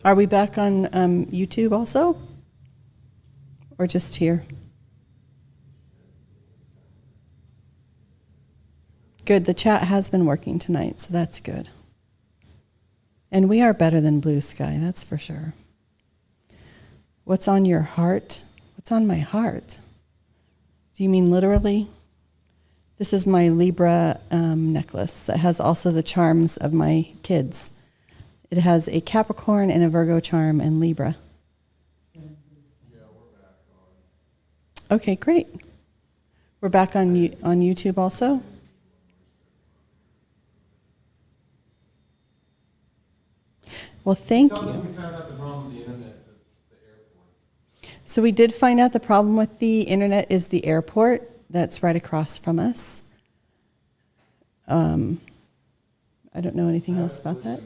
Are we back on YouTube also? Or just here? Good. The chat has been working tonight, so that's good. And we are better than Blue Sky, that's for sure. What's on your heart? What's on my heart? Do you mean literally? This is my Libra necklace that has also the charms of my kids. It has a Capricorn and a Virgo charm and Libra. Yeah, we're back on. Okay, great. We're back on YouTube also? Well, thank you. We found out the problem with the internet, the airport. So we did find out the problem with the internet is the airport that's right across from us. I don't know anything else about that.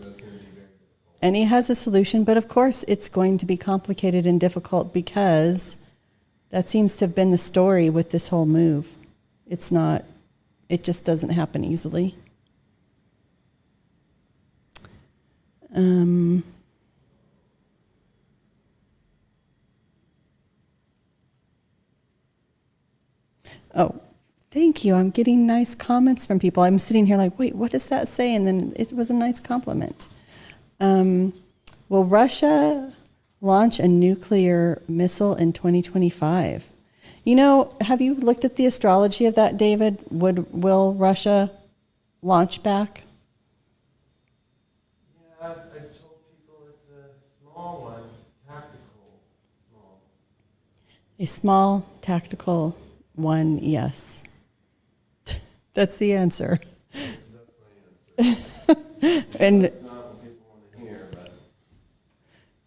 And he has a solution, but of course it's going to be complicated and difficult because that seems to have been the story with this whole move. It's not, it just doesn't happen easily. Oh, thank you. I'm getting nice comments from people. I'm sitting here like, wait, what does that say? And then it was a nice compliment. Will Russia launch a nuclear missile in 2025? You know, have you looked at the astrology of that, David? Will Russia launch back? Yeah, I told people it's a small one, tactical, small. A small, tactical one, yes. That's the answer. That's my answer. And that's not what people want to hear, but.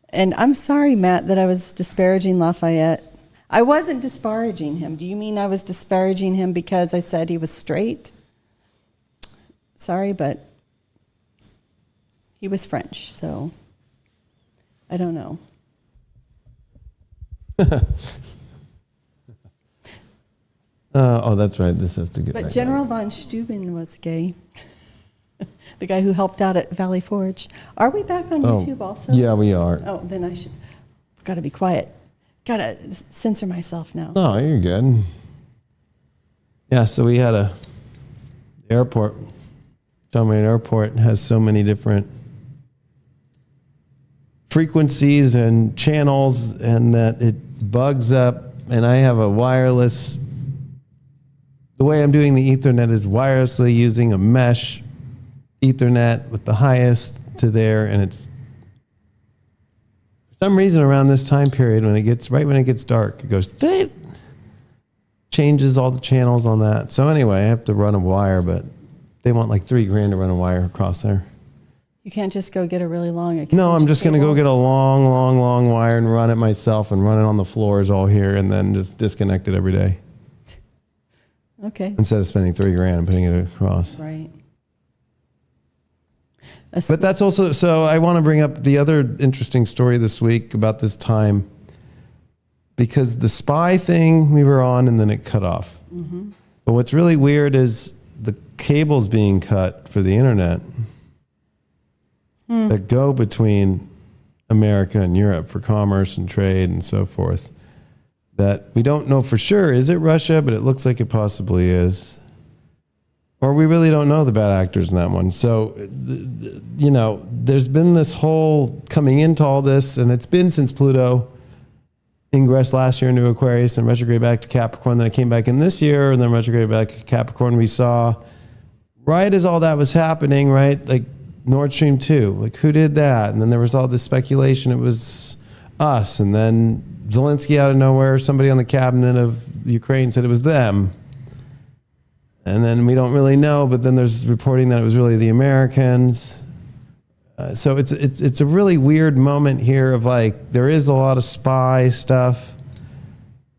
And I'm sorry, Matt, that I was disparaging Lafayette. I wasn't disparaging him. Do you mean I was disparaging him because I said he was straight? Sorry, but he was French, so I don't know. Oh, that's right. This has to get. But General von Steuben was gay. The guy who helped out at Valley Forge. Are we back on YouTube also? Yeah, we are. Oh, then I should. Got to be quiet. Got to censor myself now. No, you're good. Yeah, so we had a airport. John Wayne Airport has so many different frequencies and channels, and that it bugs up. And I have a wireless. The way I'm doing the Ethernet is wirelessly using a mesh Ethernet with the highest to there, and it's for some reason around this time period when it gets dark, it goes changes all the channels on that. So anyway, I have to run a wire, but they want like $3,000 to run a wire across there. You can't just go get a really long extension. No, I'm just going to go get a long wire and run it myself and run it on the floors all here and then just disconnect it every day. Okay. Instead of spending $3,000 and putting it across. Right. But that's also, so I want to bring up the other interesting story this week about this time, because the spy thing we were on and then it cut off. Mm-hmm. But what's really weird is the cables being cut for the internet that go between America and Europe for commerce and trade and so forth, that we don't know for sure. Is it Russia? But it looks like it possibly is. Or we really don't know the bad actors in that one. So, you know, there's been this whole coming into all this, and it's been since Pluto ingressed last year into Aquarius and retrograde back to Capricorn. Then it came back in this year, and then retrograde back to Capricorn. We saw, right as all that was happening, right, like Nord Stream 2, like who did that? And then there was all this speculation it was us. And then Zelensky out of nowhere, somebody on the cabinet of Ukraine said it was them. And then we don't really know, but then there's reporting that it was really the Americans. So it's a really weird moment here of like, there is a lot of spy stuff.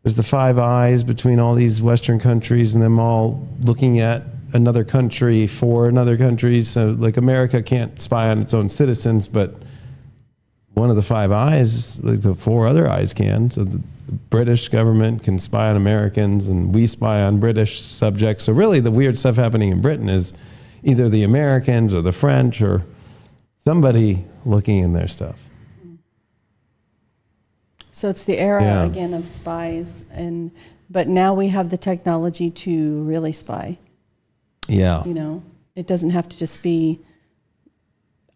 There's the Five Eyes between all these Western countries and them all looking at another country for another country. So like America can't spy on its own citizens, but one of the Five Eyes, like the four other eyes can. So the British government can spy on Americans and we spy on British subjects. So really the weird stuff happening in Britain is either the Americans or the French or somebody looking in their stuff. So it's the era Yeah. again of spies, but now we have the technology to really spy. Yeah. You know, it doesn't have to just be.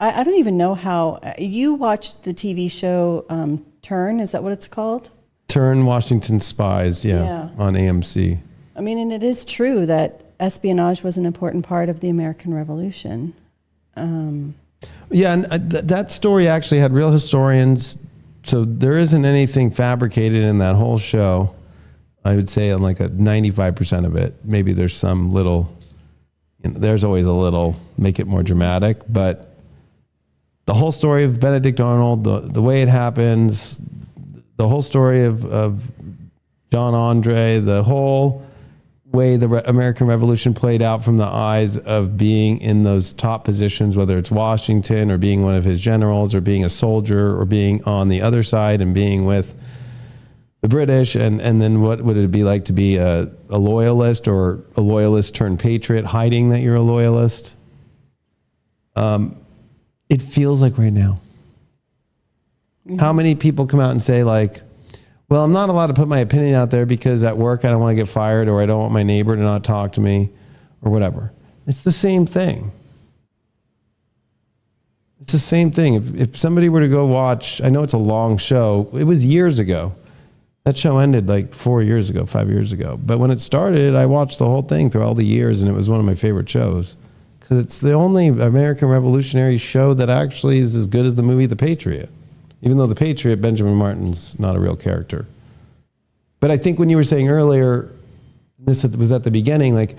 I don't even know how you watched the TV show Turn. Is that what it's called? Turn Washington Spies. Yeah. On AMC. I mean, and it is true that espionage was an important part of the American Revolution. Yeah, and that story actually had real historians. So there isn't anything fabricated in that whole show. I would say on like a 95% of it. Maybe there's some little, there's always a little, make it more dramatic. But the whole story of Benedict Arnold, the way it happens, the whole story of John Andre, the whole way the American Revolution played out from the eyes of being in those top positions, whether it's Washington or being one of his generals or being a soldier or being on the other side and being with the British, and then what would it be like to be a loyalist or a loyalist turned patriot, hiding that you're a loyalist. It feels like right now. Mm-hmm. How many people come out and say like, well, I'm not allowed to put my opinion out there because at work I don't want to get fired, or I don't want my neighbor to not talk to me, or whatever. It's the same thing. It's the same thing. If somebody were to go watch, I know it's a long show. It was years ago. That show ended like 5 years ago. But when it started, I watched the whole thing through all the years, and it was one of my favorite shows because it's the only American Revolutionary show that actually is as good as the movie The Patriot. Even though The Patriot, Benjamin Martin's not a real character. But I think when you were saying earlier, this was at the beginning, like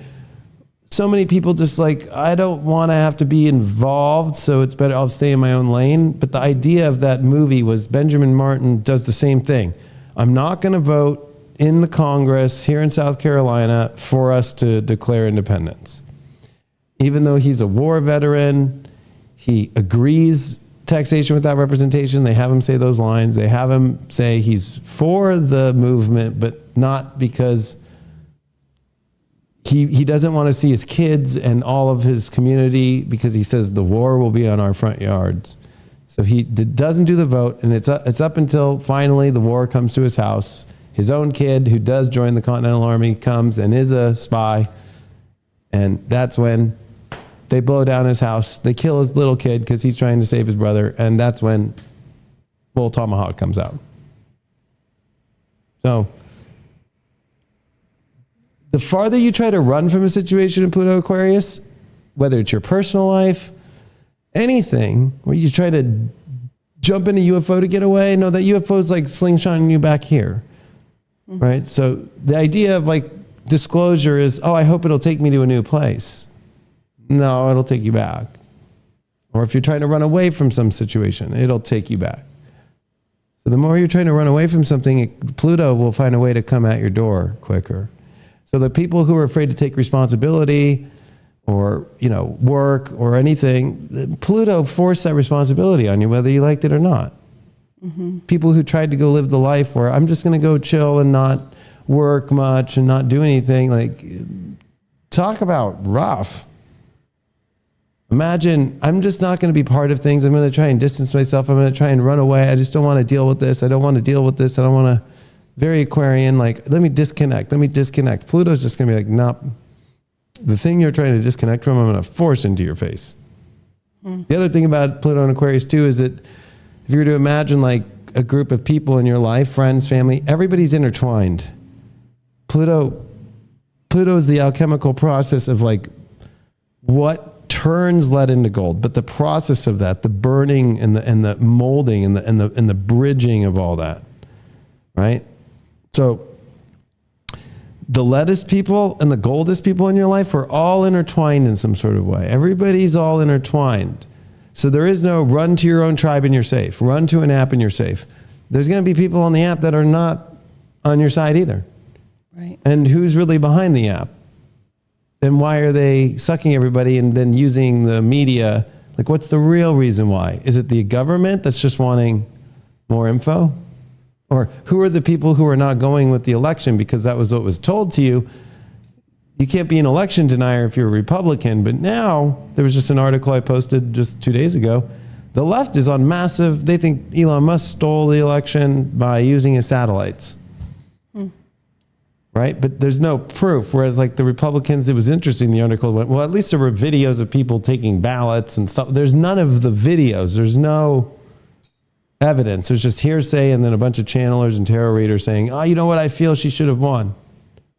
so many people just like, I don't want to have to be involved, so it's better I'll stay in my own lane. But the idea of that movie was Benjamin Martin does the same thing. I'm not going to vote in the Congress here in South Carolina for us to declare independence. Even though he's a war veteran, he agrees taxation without representation. They have him say those lines. They have him say he's for the movement, but not because he doesn't want to see his kids and all of his community, because he says the war will be on our front yards. So he doesn't do the vote, and it's up until finally the war comes to his house. His own kid, who does join the Continental Army, comes and is a spy, and that's when they blow down his house. They kill his little kid because he's trying to save his brother. And that's when Bull Tomahawk comes out. So the farther you try to run from a situation in Pluto Aquarius, whether it's your personal life, anything, where you try to jump in a UFO to get away, no, that UFO is like slingshotting you back here. Mm-hmm. Right? So the idea of like disclosure is, oh, I hope it'll take me to a new place. No, it'll take you back. Or if you're trying to run away from some situation, it'll take you back. So the more you're trying to run away from something, Pluto will find a way to come at your door quicker. So the people who are afraid to take responsibility or, work or anything, Pluto forced that responsibility on you, whether you liked it or not. Mm-hmm. People who tried to go live the life where I'm just going to go chill and not work much and not do anything, like, talk about rough. Imagine, I'm just not going to be part of things. I'm going to try and distance myself. I'm going to try and run away. I just don't want to deal with this. I don't want to deal with this. I don't want to, very Aquarian, like, let me disconnect. Pluto's just going to be like, nope. The thing you're trying to disconnect from, I'm going to force into your face. Mm. The other thing about Pluto and Aquarius too is that if you were to imagine like a group of people in your life, friends, family, everybody's intertwined. Pluto is the alchemical process of like what turns lead into gold, but the process of that, the burning and the molding and the bridging of all that, right? So the leadest people and the goldest people in your life are all intertwined in some sort of way. Everybody's all intertwined. So there is no run to your own tribe and you're safe. Run to an app and you're safe. There's going to be people on the app that are not on your side either. Right. And who's really behind the app? Then why are they sucking everybody and then using the media? Like, what's the real reason why? Is it the government that's just wanting more info? Or who are the people who are not going with the election because that was what was told to you? You can't be an election denier if you're a Republican. But now, there was just an article I posted just 2 days ago The left is on massive, they think Elon Musk stole the election by using his satellites. Right? But there's no proof. Whereas like the Republicans, it was interesting. The article went, well, at least there were videos of people taking ballots and stuff. There's none of the videos. There's no evidence. There's just hearsay and then a bunch of channelers and tarot readers saying, oh, you know what? I feel she should have won.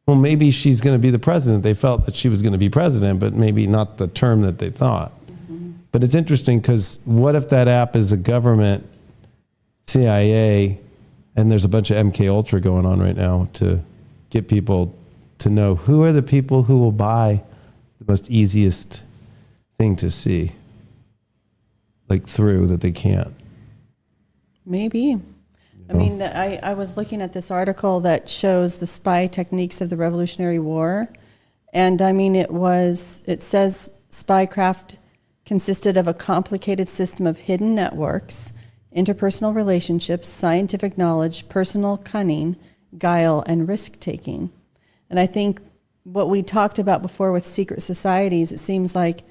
Well, maybe she's going to be the president. They felt that she was going to be president, but maybe not the term that they thought. But it's interesting because what if that app is a government, CIA, and there's a bunch of MK Ultra going on right now to get people to know who are the people who will buy the most easiest thing to see, like through that they can't. Maybe. I mean, I was looking at this article that shows the spy techniques of the Revolutionary War. And I mean, it says spycraft consisted of a complicated system of hidden networks, interpersonal relationships, scientific knowledge, personal cunning, guile, and risk-taking. And I think what we talked about before with secret societies, it seems like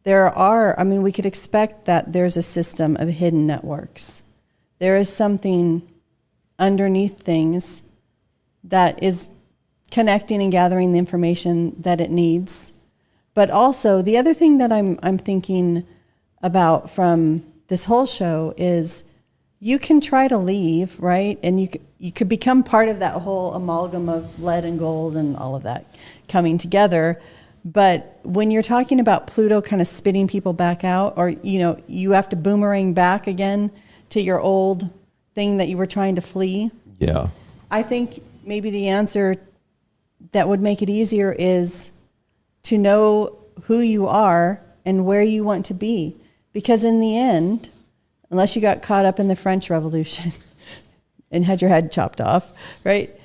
we could expect that there's a system of hidden networks. There is something underneath things that is connecting and gathering the information that it needs. But also, the other thing that I'm thinking about from this whole show is you can try to leave, right? And you could become part of that whole amalgam of lead and gold and all of that coming together. But when you're talking about Pluto kind of spitting people back out, or, you have to boomerang back again to your old thing that you were trying to flee. Yeah. I think maybe the answer that would make it easier is to know who you are and where you want to be. Because in the end, unless you got caught up in the French Revolution and had your head chopped off, right?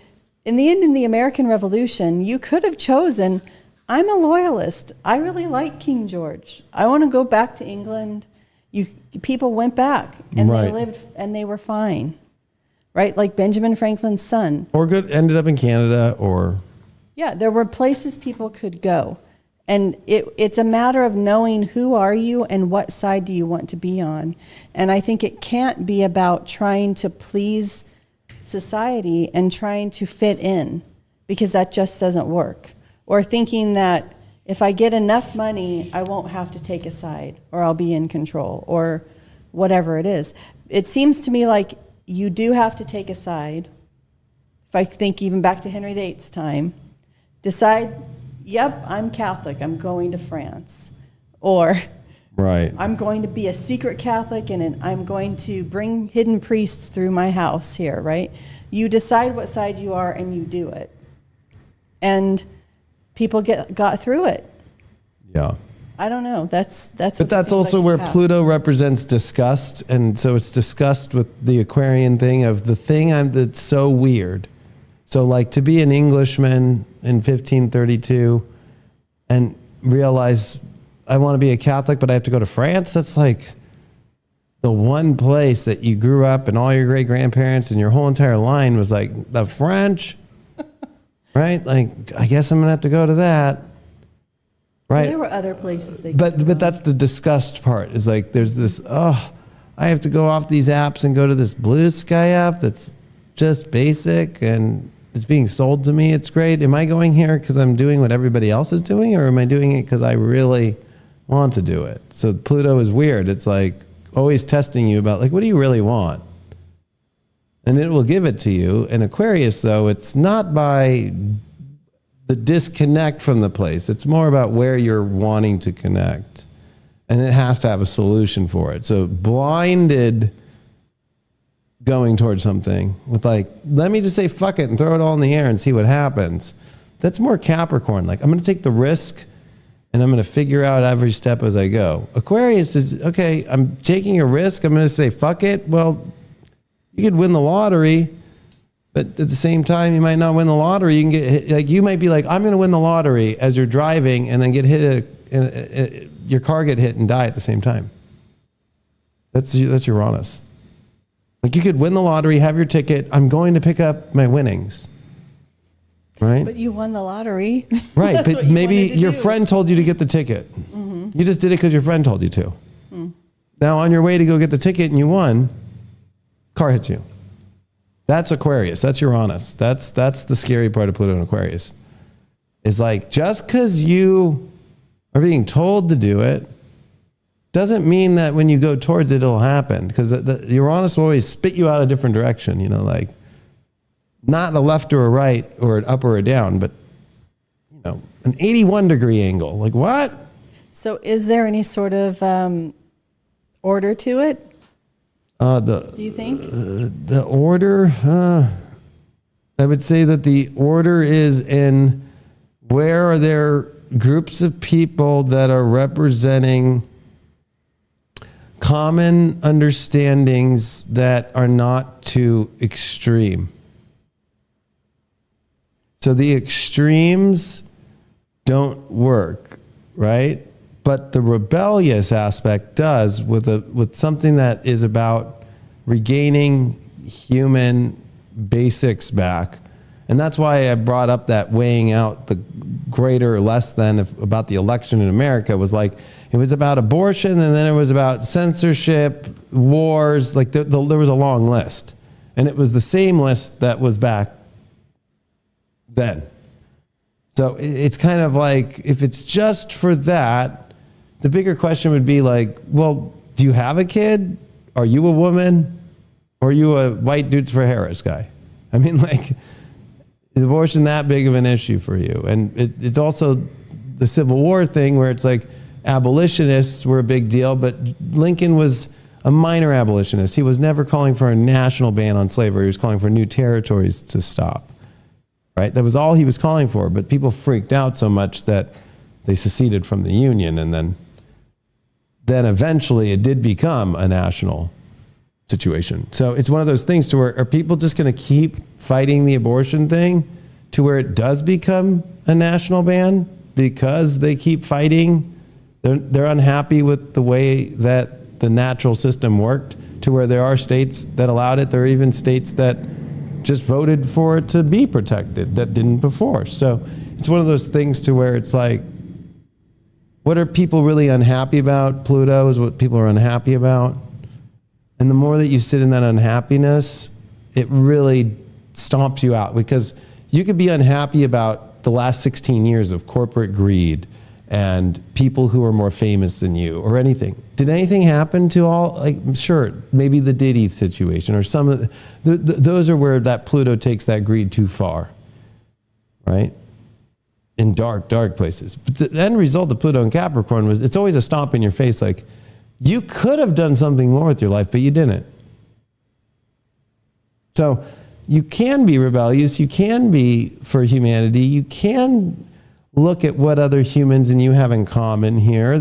In the end, in the American Revolution, you could have chosen, I'm a loyalist. I really like King George. I want to go back to England. People went back and They lived and they were fine, right? Like Benjamin Franklin's son. Or ended up in Canada or... Yeah, there were places people could go. And it's a matter of knowing who are you and what side do you want to be on. And I think it can't be about trying to please society and trying to fit in, because that just doesn't work. Or thinking that if I get enough money, I won't have to take a side, or I'll be in control, or whatever it is. It seems to me like you do have to take a side. If I think even back to Henry VIII's time, decide, yep, I'm Catholic, I'm going to France. Or I'm going to be a secret Catholic and I'm going to bring hidden priests through my house here, right? You decide what side you are and you do it. And people got through it. Yeah. I don't know. That's But that's also where Pluto represents disgust. And so it's disgust with the Aquarian thing of the thing that's so weird. So like to be an Englishman in 1532 and realize I want to be a Catholic, but I have to go to France. That's like the one place that you grew up and all your great grandparents and your whole entire line was like the French, right? Like, I guess I'm going to have to go to that. Right. Well, there were other places but that's the disgust part is like, there's this, I have to go off these apps and go to this Blue Sky app that's just basic and it's being sold to me. It's great. Am I going here because I'm doing what everybody else is doing, or am I doing it because I really want to do it? So Pluto is weird. It's like always testing you about like, what do you really want? And it will give it to you. In Aquarius, though, it's not by the disconnect from the place. It's more about where you're wanting to connect. And it has to have a solution for it. So blinded going towards something with like, let me just say fuck it and throw it all in the air and see what happens. That's more Capricorn. Like, I'm going to take the risk and I'm going to figure out every step as I go. Aquarius is, okay, I'm taking a risk. I'm going to say fuck it. Well, you could win the lottery, but at the same time, you might not win the lottery. You can get hit, like, you might be like, I'm going to win the lottery as you're driving and then get hit, your car get hit and die at the same time. That's Uranus. Like, you could win the lottery, have your ticket. I'm going to pick up my winnings. Right? But you won the lottery. Right. But maybe your friend told you to get the ticket. Mm-hmm. You just did it because your friend told you to. Mm. Now on your way to go get the ticket and you won, car hits you. That's Aquarius. That's Uranus. That's the scary part of Pluto and Aquarius. It's like, just because you are being told to do it doesn't mean that when you go towards it, it'll happen. Because the Uranus will always spit you out a different direction, you know, like not a left or a right or an up or a down, but, you know, an 81 degree angle. Like what? So is there any sort of order to it? Do you think? The order, I would say that the order is in where are there groups of people that are representing common understandings that are not too extreme. So the extremes don't work, right? But the rebellious aspect does with something that is about regaining human basics back. And that's why I brought up that weighing out the greater or less than about the election in America was like, it was about abortion and then it was about censorship, wars, like there was a long list. And it was the same list that was back then. So it's kind of like, if it's just for that, the bigger question would be like, well, do you have a kid? Are you a woman? Or are you a white dudes for Harris guy? I mean, like, is abortion that big of an issue for you? And it's also the Civil War thing where it's like abolitionists were a big deal, but Lincoln was a minor abolitionist. He was never calling for a national ban on slavery. He was calling for new territories to stop, right? That was all he was calling for, but people freaked out so much that they seceded from the Union, and then eventually it did become a national situation. So it's one of those things to where, are people just going to keep fighting the abortion thing to where it does become a national ban because they keep fighting? They're unhappy with the way that the natural system worked, to where there are states that allowed it. There are even states that just voted for it to be protected that didn't before. So it's one of those things to where it's like, what are people really unhappy about? Pluto is what people are unhappy about. And the more that you sit in that unhappiness, it really stomps you out, because you could be unhappy about the last 16 years of corporate greed and people who are more famous than you or anything. Did anything happen to all, like, sure, maybe the Diddy situation or some of those are where that Pluto takes that greed too far, right? In dark, dark places. But the end result of Pluto and Capricorn was, it's always a stomp in your face, like, you could have done something more with your life, but you didn't. So you can be rebellious, you can be for humanity, you can look at what other humans and you have in common here.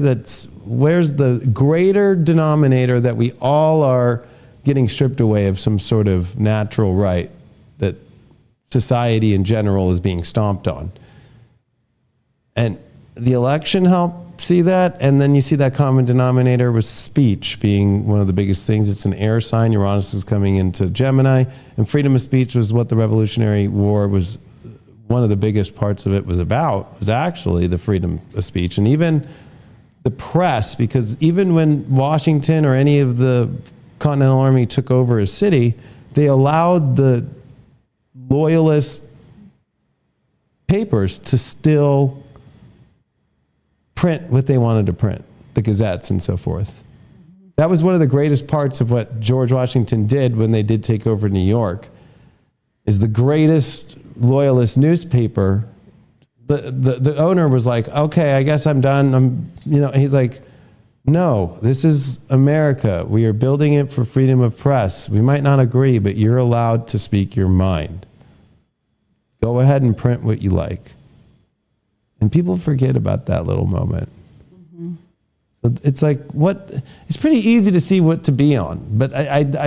Where's the greater denominator that we all are getting stripped away of some sort of natural right that society in general is being stomped on. And the election helped see that, and then you see that common denominator with speech being one of the biggest things. It's an air sign. Uranus is coming into Gemini, and freedom of speech was what the Revolutionary War was. One of the biggest parts of it was actually the freedom of speech, and even the press, because even when Washington or any of the Continental Army took over a city, they allowed the Loyalist papers to still print what they wanted to print, the gazettes and so forth. That was one of the greatest parts of what George Washington did when they did take over New York, is the greatest Loyalist newspaper. The owner was like, okay, I guess I'm done. He's like, no, this is America. We are building it for freedom of press. We might not agree, but you're allowed to speak your mind. Go ahead and print what you like. And people forget about that little moment. Mm-hmm. So it's like, it's pretty easy to see what to be on. But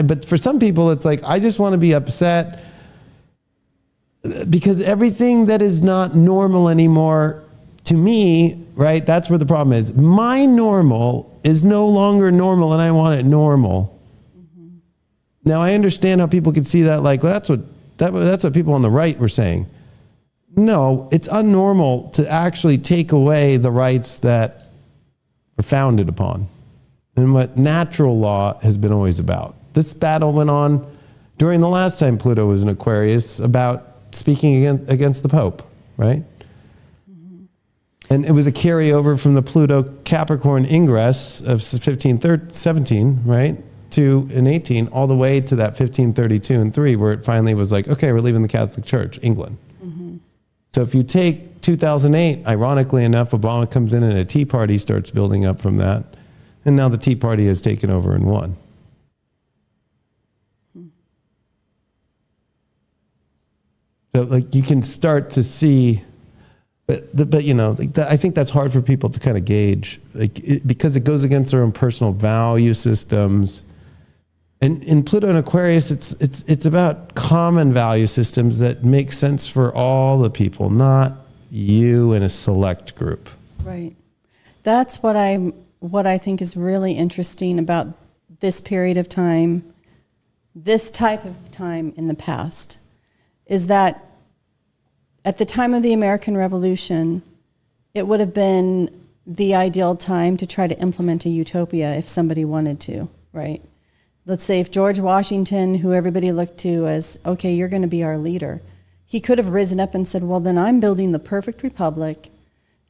but for some people, it's like, I just want to be upset because everything that is not normal anymore, to me, right? That's where the problem is. My normal is no longer normal, and I want it normal. Mm-hmm. Now, I understand how people could see that, like, well, that's what people on the right were saying. No, it's unnormal to actually take away the rights that were founded upon. and what natural law has been always about. This battle went on during the last time Pluto was in Aquarius about speaking against the Pope, right? Mm-hmm. And it was a carryover from the Pluto Capricorn ingress of 1517, right? In 18, all the way to that 1532 and 3, where it finally was like, okay, we're leaving the Catholic Church, England. Mm-hmm. So if you take 2008, ironically enough, Obama comes in and a Tea Party starts building up from that. And now the Tea Party has taken over and won. So like you can start to see, but you know, like I think that's hard for people to kind of gauge, like because it goes against their own personal value systems. And in Pluto and Aquarius, it's about common value systems that make sense for all the people, not you in a select group. Right. That's what I think is really interesting about this period of time, this type of time in the past, is that at the time of the American Revolution, it would have been the ideal time to try to implement a utopia if somebody wanted to, right? Let's say if George Washington, who everybody looked to as, okay, you're going to be our leader, he could have risen up and said, well, then I'm building the perfect republic,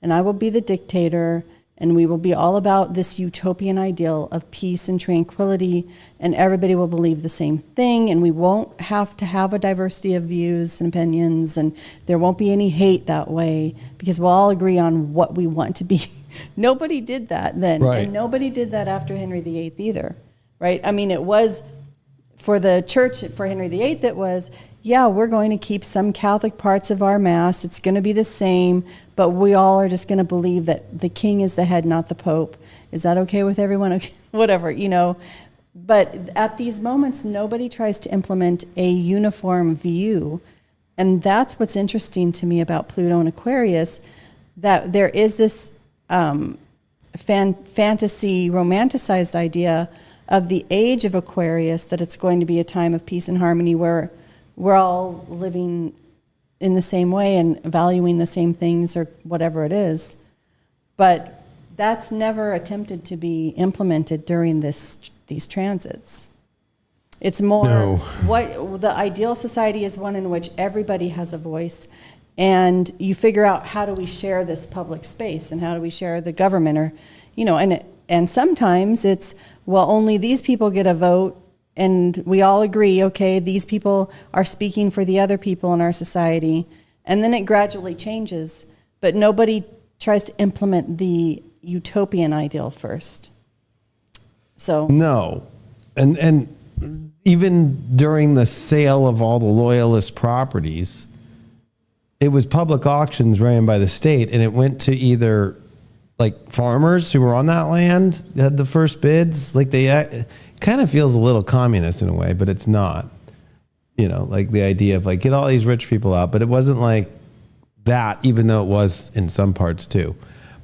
and I will be the dictator, and we will be all about this utopian ideal of peace and tranquility, and everybody will believe the same thing, and we won't have to have a diversity of views and opinions, and there won't be any hate that way, because we'll all agree on what we want to be. Nobody did that then, right. And nobody did that after Henry VIII either, right? I mean, it was, for the church, for Henry VIII, it was, yeah, we're going to keep some Catholic parts of our Mass. It's going to be the same, but we all are just going to believe that the king is the head, not the Pope. Is that okay with everyone? Okay, whatever, you know. But at these moments, nobody tries to implement a uniform view. And that's what's interesting to me about Pluto and Aquarius, that there is this fantasy, romanticized idea of the age of Aquarius, that it's going to be a time of peace and harmony where we're all living in the same way and valuing the same things or whatever it is. But that's never attempted to be implemented during these transits. It's more what the ideal society is, one in which everybody has a voice, and you figure out, how do we share this public space, and how do we share the government, or, you know, and sometimes it's, well, only these people get a vote, and we all agree, okay, these people are speaking for the other people in our society. And then it gradually changes, but nobody tries to implement the utopian ideal first. So no. And even during the sale of all the Loyalist properties, it was public auctions ran by the state, and it went to either like farmers who were on that land had the first bids. Like it kind of feels a little communist in a way, but it's not. You know, like the idea of like, get all these rich people out, but it wasn't like that, even though it was in some parts too.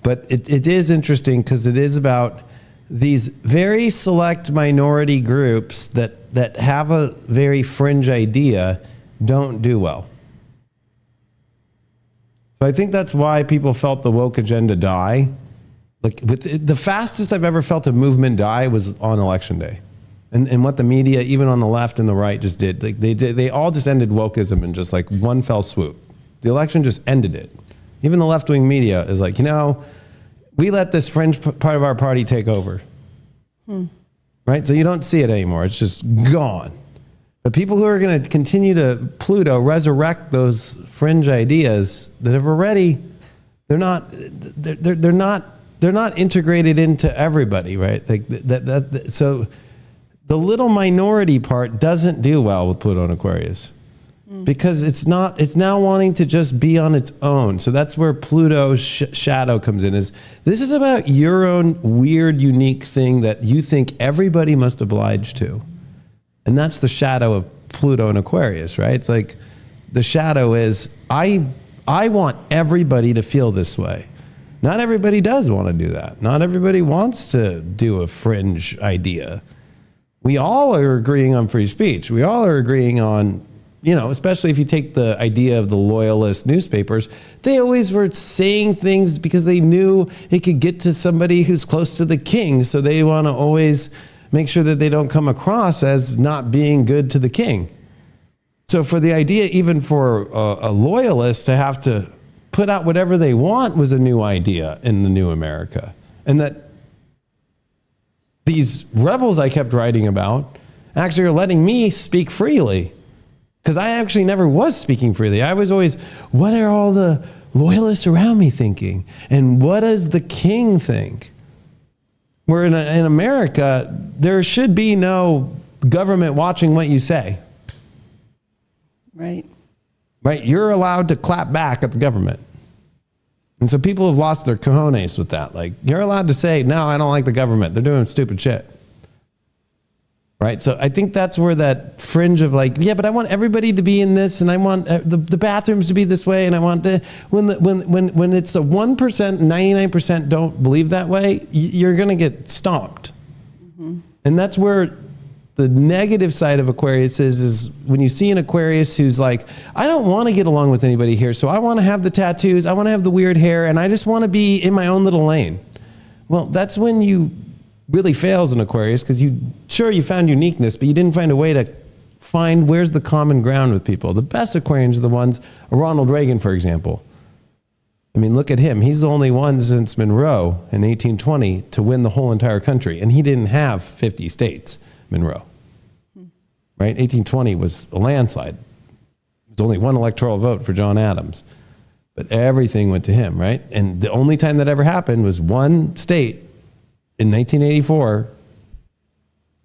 But it is interesting because it is about these very select minority groups that have a very fringe idea don't do well. So I think that's why people felt the woke agenda die. Like the fastest I've ever felt a movement die was on election day. And what the media, even on the left and the right, just did. Like they all just ended wokeism in just like one fell swoop. The election just ended it. Even the left-wing media is like, you know, we let this fringe part of our party take over. Right? So you don't see it anymore. It's just gone. But people who are going to continue to Pluto resurrect those fringe ideas that have already, they're not integrated into everybody, right? Like so the little minority part doesn't do well with Pluto and Aquarius because it's now wanting to just be on its own. So that's where Pluto's shadow comes in. This is about your own weird, unique thing that you think everybody must oblige to. And that's the shadow of Pluto and Aquarius, right? It's like the shadow is, I want everybody to feel this way. Not everybody does want to do that. Not everybody wants to do a fringe idea. We all are agreeing on free speech. We all are agreeing on especially if you take the idea of the Loyalist newspapers, they always were saying things because they knew it could get to somebody who's close to the king. So they want to always make sure that they don't come across as not being good to the king. So for the idea, even for a loyalist to have to put out whatever they want was a new idea in the new America. And that these rebels I kept writing about actually are letting me speak freely. Because I actually never was speaking freely. I was always, what are all the loyalists around me thinking? And what does the king think? Where in America, there should be no government watching what you say. Right. Right? You're allowed to clap back at the government. And so people have lost their cojones with that. Like, you're allowed to say, no, I don't like the government. They're doing stupid shit. Right? So I think that's where that fringe of like, yeah, but I want everybody to be in this, and I want the bathrooms to be this way, and I want to, when it's a 1%, 99% don't believe that way, you're going to get stomped. Mm-hmm. And that's where the negative side of Aquarius is when you see an Aquarius who's like, I don't want to get along with anybody here, so I want to have the tattoos, I want to have the weird hair, and I just want to be in my own little lane. Well, that's when you really fails in Aquarius, because you found uniqueness, but you didn't find a way to find where's the common ground with people. The best Aquarians are the ones, Ronald Reagan, for example. I mean, look at him. He's the only one since Monroe in 1820 to win the whole entire country. And he didn't have 50 states, Monroe. Right? 1820 was a landslide. There's only one electoral vote for John Adams. But everything went to him, right? And the only time that ever happened was one state in 1984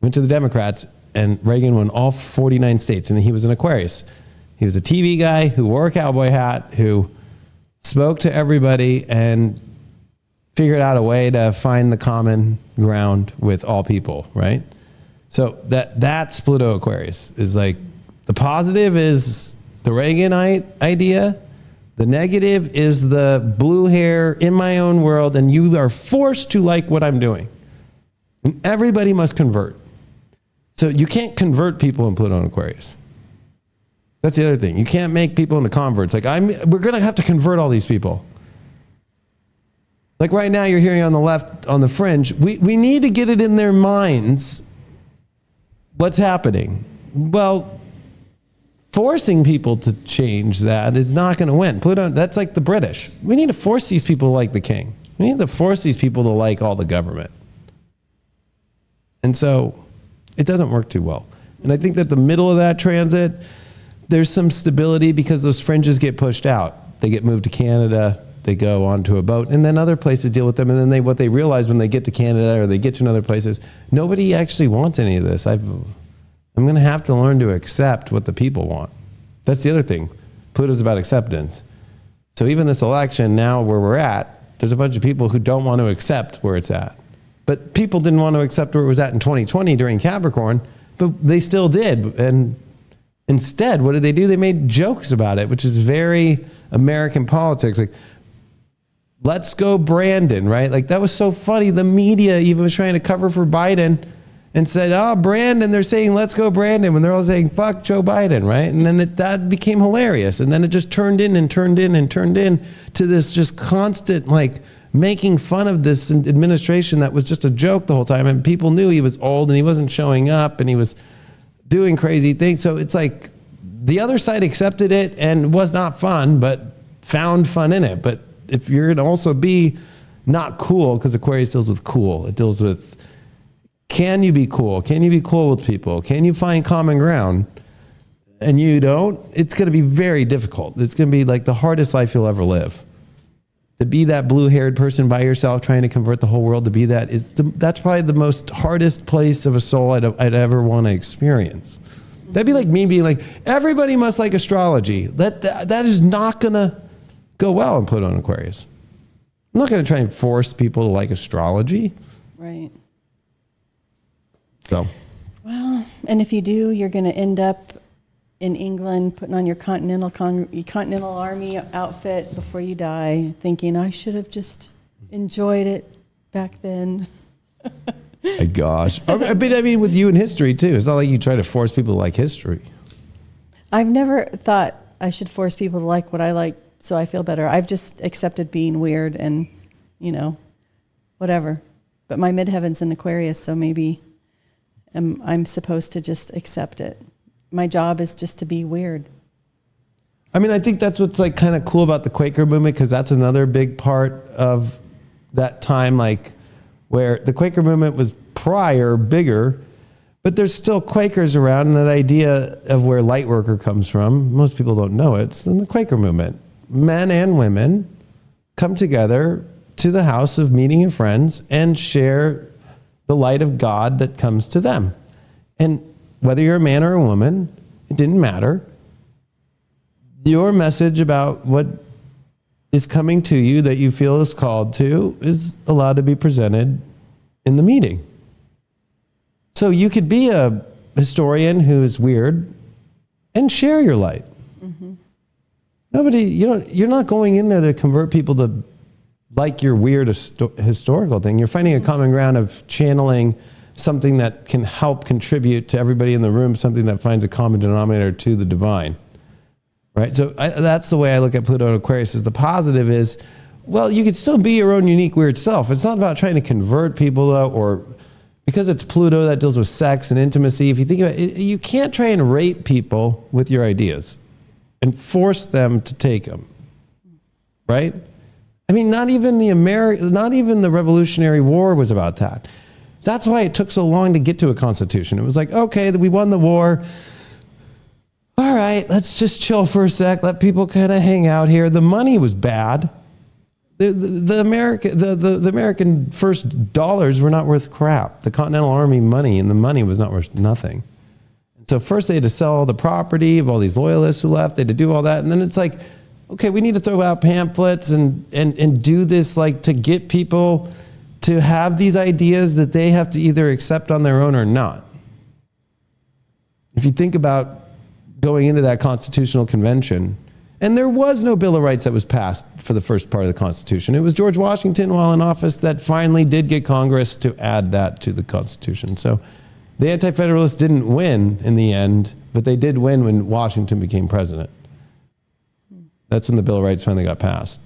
went to the Democrats, and Reagan won all 49 states, and he was an Aquarius. He was a TV guy who wore a cowboy hat, who spoke to everybody and figured out a way to find the common ground with all people, right? So that's Pluto Aquarius. Is like, the positive is the Reaganite idea. The negative is the blue hair in my own world, and you are forced to like what I'm doing. And everybody must convert. So you can't convert people in Pluto and Aquarius. That's the other thing. You can't make people into converts. Like, we're going to have to convert all these people. Like right now, you're hearing on the left, on the fringe, we need to get it in their minds what's happening. Well, forcing people to change that is not going to win. Pluto, that's like the British. We need to force these people to like the king. We need to force these people to like all the government. And so it doesn't work too well. And I think that the middle of that transit, there's some stability because those fringes get pushed out. They get moved to Canada, they go onto a boat, and then other places deal with them. And then what they realize when they get to Canada or they get to another places, nobody actually wants any of this. I'm going to have to learn to accept what the people want. That's the other thing. Pluto's about acceptance. So even this election now where we're at, there's a bunch of people who don't want to accept where it's at. But people didn't want to accept where it was at in 2020 during Capricorn, but they still did. And instead, what did they do? They made jokes about it, which is very American politics. Like, let's go Brandon, right? Like, that was so funny. The media even was trying to cover for Biden and said, oh, Brandon, they're saying, let's go Brandon, when they're all saying, fuck Joe Biden, right? And then that became hilarious. And then it just turned in to this just constant, like, making fun of this administration that was just a joke the whole time. And people knew he was old and he wasn't showing up and he was doing crazy things. So it's like the other side accepted it and was not fun, but found fun in it. But if you're going to also be not cool, because Aquarius deals with cool, it deals with, can you be cool? Can you be cool with people? Can you find common ground? And you don't, it's going to be very difficult. It's going to be like the hardest life you'll ever live. To be that blue-haired person by yourself trying to convert the whole world, to be that's probably the most hardest place of a soul I'd ever want to experience. That'd be like me being like, everybody must like astrology. That is not going to go well in Pluto and Aquarius. I'm not going to try and force people to like astrology. Right. So. Well, and if you do, you're going to end up in England putting on your Continental Army outfit before you die, thinking, I should have just enjoyed it back then. My gosh. I mean, with you in history, too. It's not like you try to force people to like history. I've never thought I should force people to like what I like so I feel better. I've just accepted being weird and, whatever. But my midheaven's in Aquarius, so maybe I'm supposed to just accept it. My job is just to be weird. I mean, I think that's what's like kind of cool about the Quaker movement, because that's another big part of that time, like where the Quaker movement was prior, bigger, but there's still Quakers around, and that idea of where light worker comes from, most people don't know it. It's in the Quaker movement. Men and women come together to the house of meeting of friends and share the light of God that comes to them. And whether you're a man or a woman, it didn't matter. Your message about what is coming to you that you feel is called to is allowed to be presented in the meeting. So you could be a historian who is weird and share your light. Mm-hmm. You're not going in there to convert people to like your weird historical thing. You're finding a common ground of channeling something that can help contribute to everybody in the room, something that finds a common denominator to the divine. Right? So that's the way I look at Pluto and Aquarius. Is the positive is, well, you could still be your own unique weird self. It's not about trying to convert people though, or because it's Pluto that deals with sex and intimacy. If you think about it, you can't try and rape people with your ideas and force them to take them. Right? I mean, not even the Revolutionary War was about that. That's why it took so long to get to a constitution. It was like, okay, we won the war. All right, let's just chill for a sec. Let people kind of hang out here. The money was bad. The American first dollars were not worth crap. The Continental Army money and the money was not worth nothing. And so first they had to sell all the property of all these loyalists who left. They had to do all that. And then it's like, okay, we need to throw out pamphlets and do this like to get people to have these ideas that they have to either accept on their own or not. If you think about going into that constitutional convention, and there was no Bill of Rights that was passed for the first part of the Constitution. It was George Washington while in office that finally did get Congress to add that to the Constitution. So the Anti-Federalists didn't win in the end, but they did win when Washington became president. That's when the Bill of Rights finally got passed.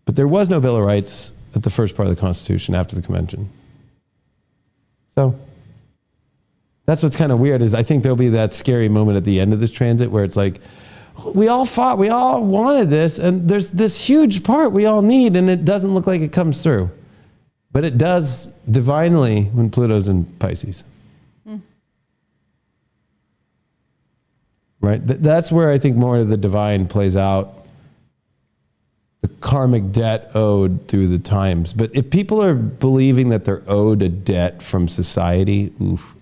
But there was no Bill of Rights at the first part of the Constitution after the convention. So that's what's kind of weird is I think there'll be that scary moment at the end of this transit where it's like, we all fought, we all wanted this, and there's this huge part we all need, and it doesn't look like it comes through. But it does divinely when Pluto's in Pisces. Right? That's where I think more of the divine plays out. The karmic debt owed through the times. But if people are believing that they're owed a debt from society, oof.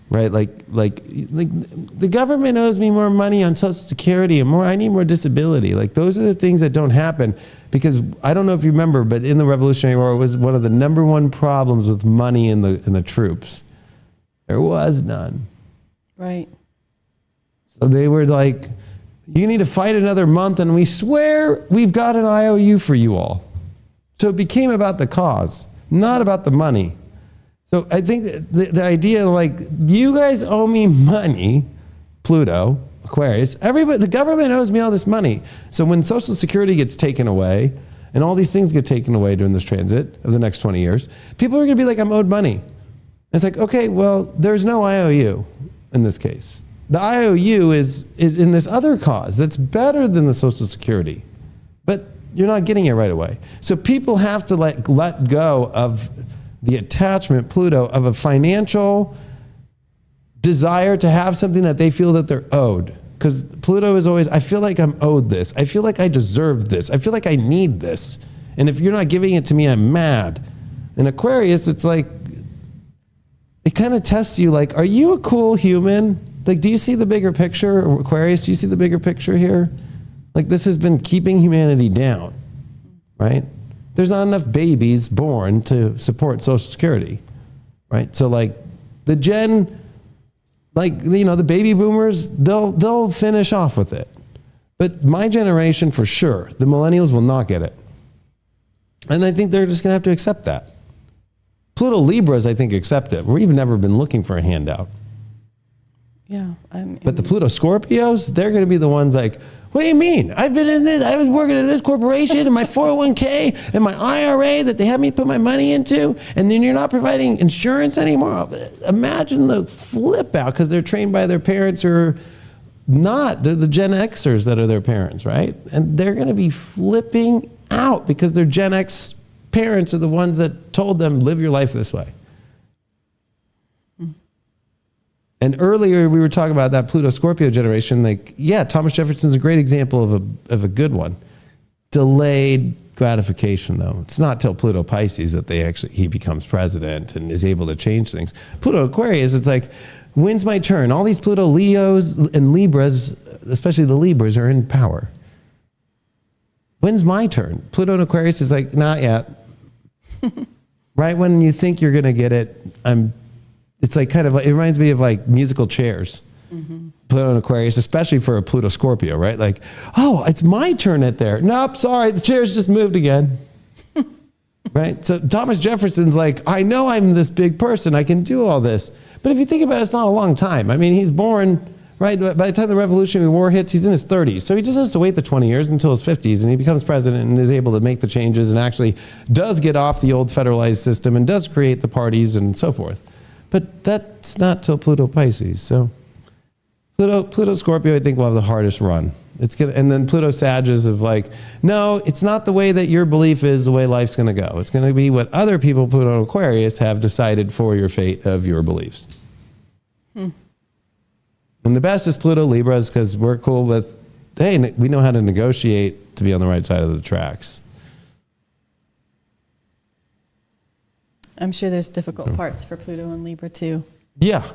Right? Like the government owes me more money on Social Security and I need more disability. Like those are the things that don't happen because I don't know if you remember, but in the Revolutionary War, it was one of the number one problems with money in the troops. There was none. Right. So they were like, you need to fight another month and we swear we've got an IOU for you all. So it became about the cause, not about the money. So I think the idea like, you guys owe me money, Pluto, Aquarius, everybody, the government owes me all this money. So when Social Security gets taken away and all these things get taken away during this transit of the next 20 years, people are going to be like, I'm owed money. And it's like, okay, well, there's no IOU in this case. The IOU is in this other cause that's better than the Social Security, but you're not getting it right away. So people have to let go of the attachment, Pluto, of a financial desire to have something that they feel that they're owed. Because Pluto is always, I feel like I'm owed this. I feel like I deserve this. I feel like I need this. And if you're not giving it to me, I'm mad. In Aquarius, it's like, it kind of tests you like, are you a cool human? Like, do you see the bigger picture? Or Aquarius, do you see the bigger picture here? Like, this has been keeping humanity down, right? There's not enough babies born to support Social Security, right? So like the the baby boomers, they'll finish off with it. But my generation for sure, the millennials will not get it. And I think they're just gonna have to accept that. Pluto Libras, I think, accept it. We've never been looking for a handout. Yeah. But the Pluto Scorpios, they're going to be the ones like, what do you mean? I've been in this, I was working at this corporation and my 401k and my IRA that they had me put my money into, and then you're not providing insurance anymore. Imagine the flip out, because they're trained by their parents who are not. They're the Gen Xers that are their parents, right? And they're going to be flipping out because their Gen X parents are the ones that told them, live your life this way. And earlier we were talking about that Pluto Scorpio generation. Like, yeah, Thomas Jefferson's a great example of a good one. Delayed gratification, though. It's not till Pluto Pisces that he becomes president and is able to change things. Pluto Aquarius, it's like, when's my turn? All these Pluto Leos and Libras, especially the Libras, are in power. When's my turn? Pluto and Aquarius is like, not yet. Right when you think you're going to get it, it's like kind of, it reminds me of like musical chairs. Mm-hmm. Pluto and Aquarius, especially for a Pluto Scorpio, right? Like, oh, it's my turn at there. Nope, sorry, the chairs just moved again. Right? So Thomas Jefferson's like, I know I'm this big person, I can do all this. But if you think about it, it's not a long time. I mean, he's born, right? By the time the Revolutionary War hits, he's in his 30s. So he just has to wait the 20 years until his 50s, and he becomes president and is able to make the changes and actually does get off the old federalized system and does create the parties and so forth. But that's not till Pluto Pisces. So Pluto Scorpio, I think, will have the hardest run. And then Pluto Sag is of like, no, it's not the way that your belief is the way life's going to go. It's going to be what other people, Pluto Aquarius, have decided for your fate of your beliefs. And the best is Pluto Libras, because we're cool with, hey, we know how to negotiate to be on the right side of the tracks. I'm sure there's difficult parts for Pluto and Libra too. Yeah.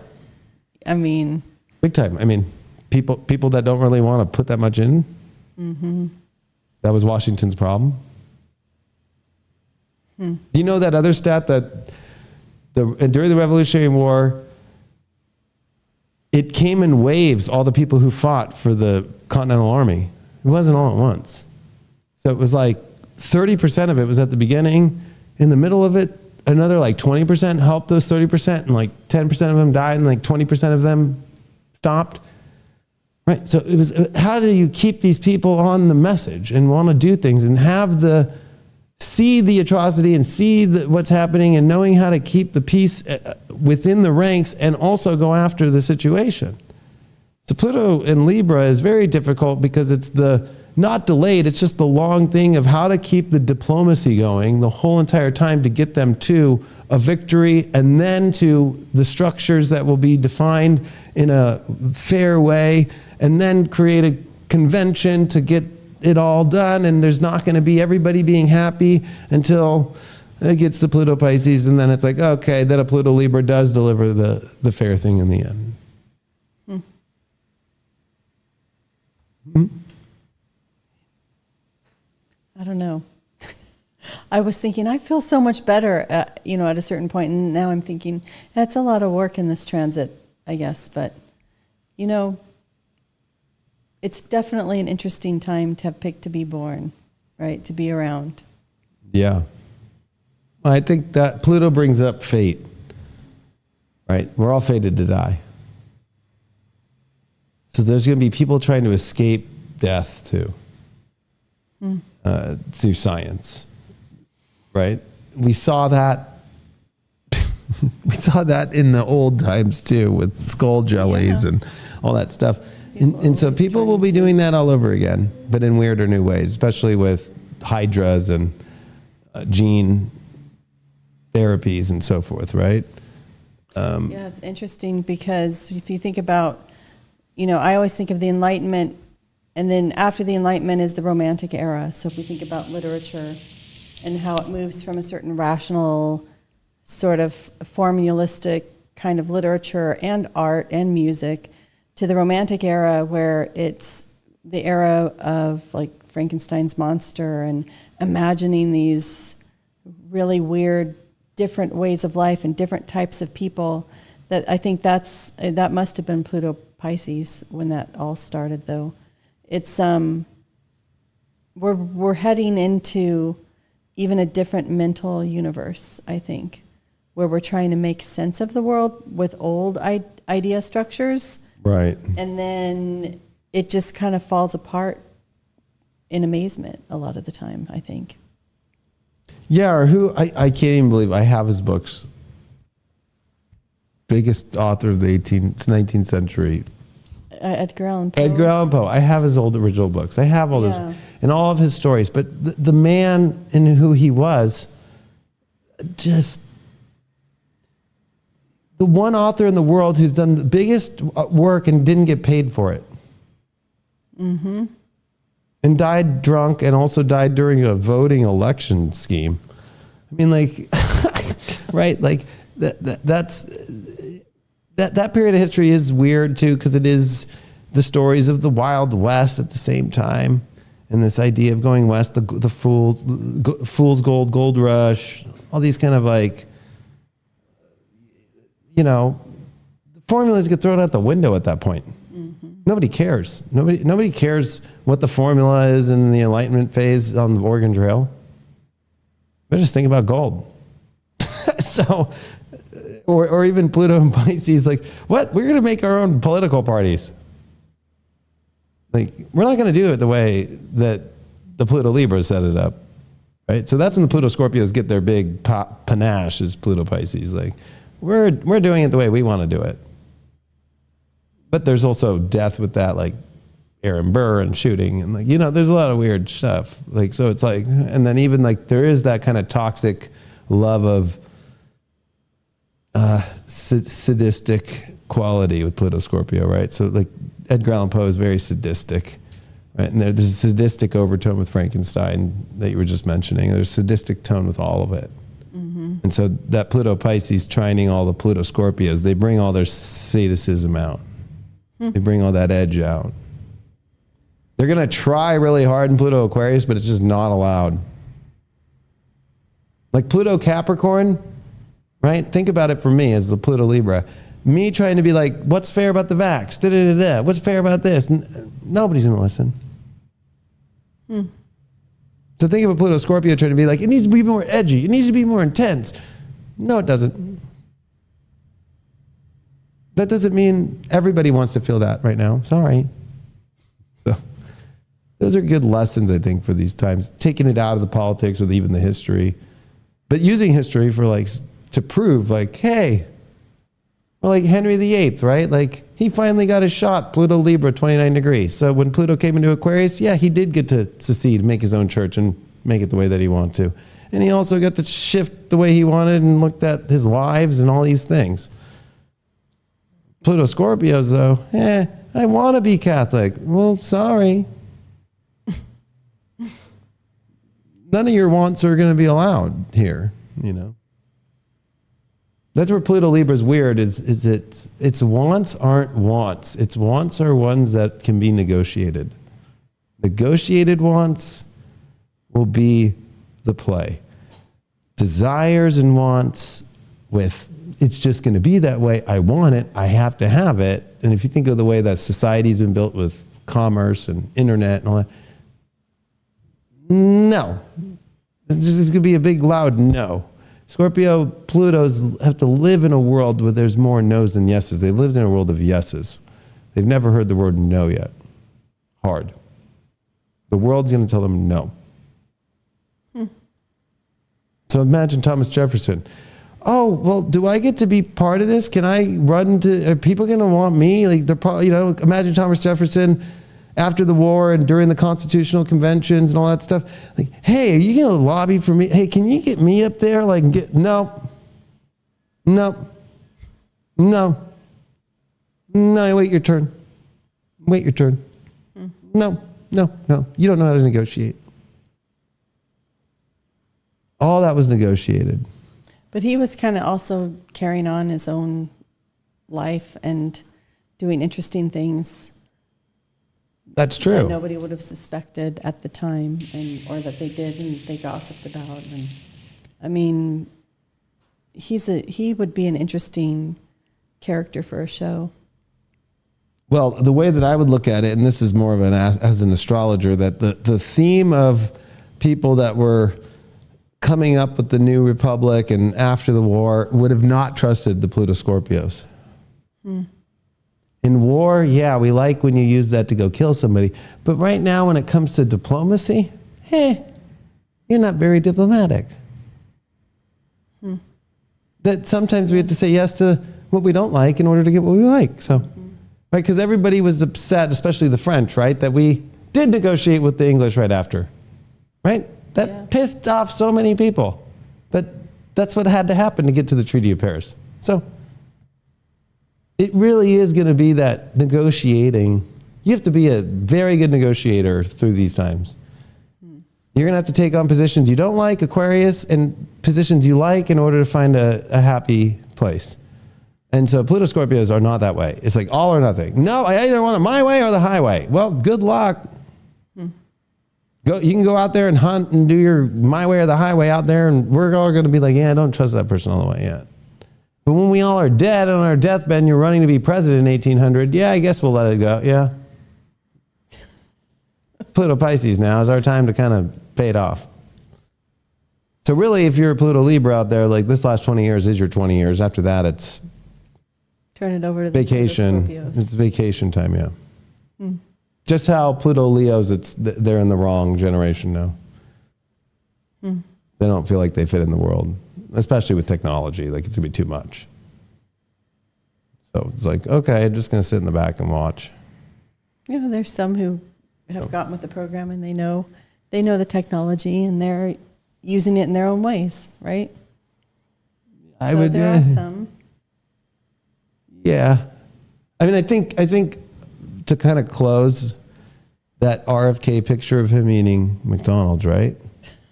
I mean, big time. I mean, people that don't really want to put that much in. Mm-hmm. That was Washington's problem. Do you know that other stat that during the Revolutionary War, it came in waves, all the people who fought for the Continental Army. It wasn't all at once. So it was like 30% of it was at the beginning. In the middle of it, another like 20% helped those 30%, and like 10% of them died, and like 20% of them stopped. Right. So it was, how do you keep these people on the message and want to do things and see the atrocity and see what's happening, and knowing how to keep the peace within the ranks and also go after the situation. So Pluto in Libra is very difficult because it's not delayed, it's just the long thing of how to keep the diplomacy going the whole entire time to get them to a victory, and then to the structures that will be defined in a fair way, and then create a convention to get it all done. And there's not going to be everybody being happy until it gets to Pluto Pisces, and then it's like, okay, then a Pluto Libra does deliver the fair thing in the end. I don't know. I was thinking, I feel so much better at a certain point, and now I'm thinking, that's a lot of work in this transit, I guess. But, it's definitely an interesting time to have picked to be born, right? To be around. Yeah. I think that Pluto brings up fate, right? We're all fated to die. So there's going to be people trying to escape death too, through science, right? We saw that. We saw that in the old times too, with skull jellies and all that stuff. And so people will be doing that all over again, but in weirder new ways, especially with hydras and gene therapies and so forth, right? Yeah, it's interesting because if you think about, I always think of the Enlightenment, and then after the Enlightenment is the Romantic era. So if we think about literature and how it moves from a certain rational, sort of formalistic kind of literature and art and music to the Romantic era, where it's the era of like Frankenstein's monster and imagining these really weird, different ways of life and different types of people. That I think that must have been Pluto Pisces when that all started, though. It's we're heading into even a different mental universe, I think, where we're trying to make sense of the world with old idea structures. Right. And then it just kind of falls apart in amazement a lot of the time, I think. Yeah, or I can't even believe I have his books. Biggest author of the 19th century. Edgar Allan Poe. Edgar Allan Poe. I have his old original books. I have all those and all of his stories. But the man and who he was, just the one author in the world who's done the biggest work and didn't get paid for it. Mm-hmm. And died drunk and also died during a voting election scheme. I mean, like, right? Like that period of history is weird too, because it is the stories of the Wild West at the same time, and this idea of going west, the fool's gold rush, all these kind of like, the formulas get thrown out the window at that point. Mm-hmm. Nobody cares. Nobody cares what the formula is in the Enlightenment phase on the Oregon Trail. They're just thinking about gold. So. Or even Pluto and Pisces, like, what? We're going to make our own political parties. Like, we're not going to do it the way that the Pluto Libra set it up, right? So that's when the Pluto Scorpios get their big panache is Pluto Pisces. Like, we're doing it the way we want to do it. But there's also death with that, like Aaron Burr and shooting. And like, there's a lot of weird stuff. Like, so it's like, and then even like there is that kind of toxic love of sadistic quality with Pluto Scorpio, right? So like Edgar Allan Poe is very sadistic, right? And there's a sadistic overtone with Frankenstein that you were just mentioning. There's a sadistic tone with all of it. Mm-hmm. And so that Pluto Pisces trining all the Pluto Scorpios, they bring all their sadicism out. They bring all that edge out. They're going to try really hard in Pluto Aquarius, but it's just not allowed. Like Pluto Capricorn, right? Think about it for me as the Pluto Libra. Me trying to be like, what's fair about the vax? Da-da-da-da. What's fair about this? Nobody's going to listen. So think of a Pluto Scorpio trying to be like, it needs to be more edgy. It needs to be more intense. No, it doesn't. That doesn't mean everybody wants to feel that right now. Sorry. So those are good lessons, I think, for these times. Taking it out of the politics or even the history. But using history for like, to prove like, hey, well, like Henry VIII, right? Like he finally got his shot, Pluto Libra, 29 degrees. So when Pluto came into Aquarius, yeah, he did get to secede, make his own church and make it the way that he wanted to. And he also got to shift the way he wanted and looked at his lives and all these things. Pluto Scorpios though, I want to be Catholic. Well, sorry. None of your wants are going to be allowed here, That's where Pluto Libra is weird, is its wants aren't wants. Its wants are ones that can be negotiated. Negotiated wants will be the play. Desires and wants with, it's just going to be that way. I want it. I have to have it. And if you think of the way that society's been built with commerce and internet and all that, no. It's going to be a big, loud no. Scorpio, Plutos have to live in a world where there's more no's than yeses. They've lived in a world of yeses. They've never heard the word no yet. Hard. The world's going to tell them no. So imagine Thomas Jefferson. Oh, well, do I get to be part of this? Can I run are people going to want me? Like they're probably, imagine Thomas Jefferson after the war and during the constitutional conventions and all that stuff. Like, hey, are you going to lobby for me? Hey, can you get me up there? Like, no, wait your turn. No. You don't know how to negotiate. All that was negotiated. But he was kind of also carrying on his own life and doing interesting things. That's true. That nobody would have suspected at the time, or that they did and they gossiped about. And I mean, he would be an interesting character for a show. Well, the way that I would look at it, and this is more of as an astrologer, that the theme of people that were coming up with the new republic and after the war would have not trusted the Pluto Scorpios. In war, yeah, we like when you use that to go kill somebody. But right now, when it comes to diplomacy, you're not very diplomatic. That sometimes we have to say yes to what we don't like in order to get what we like. So, right? Because everybody was upset, especially the French, right? That we did negotiate with the English right after, right? That pissed off so many people. But that's what had to happen to get to the Treaty of Paris. So, it really is going to be that negotiating. You have to be a very good negotiator through these times. You're going to have to take on positions you don't like, Aquarius, and positions you like in order to find a happy place. And so Pluto Scorpios are not that way. It's like all or nothing. No, I either want it my way or the highway. Well, good luck. You can go out there and hunt and do your my way or the highway out there, and we're all going to be like, yeah, don't trust that person all the way yet. But when we all are dead on our deathbed and you're running to be president in 1800, yeah, I guess we'll let it go. Yeah. Pluto Pisces now is our time to kind of fade off. So really, if you're a Pluto Libra out there, like this last 20 years is your 20 years. After that, it's turn it over to the vacation. Scorpios. It's vacation time, yeah. Just how Pluto Leos, they're in the wrong generation now. They don't feel like they fit in the world, especially with technology. Like it's gonna be too much. So it's like, okay, I'm just gonna sit in the back and watch. Yeah, there's some who have gotten with the program and they know the technology and they're using it in their own ways, right? There are some. Yeah. I mean, I think to kind of close that RFK picture of him eating McDonald's, right?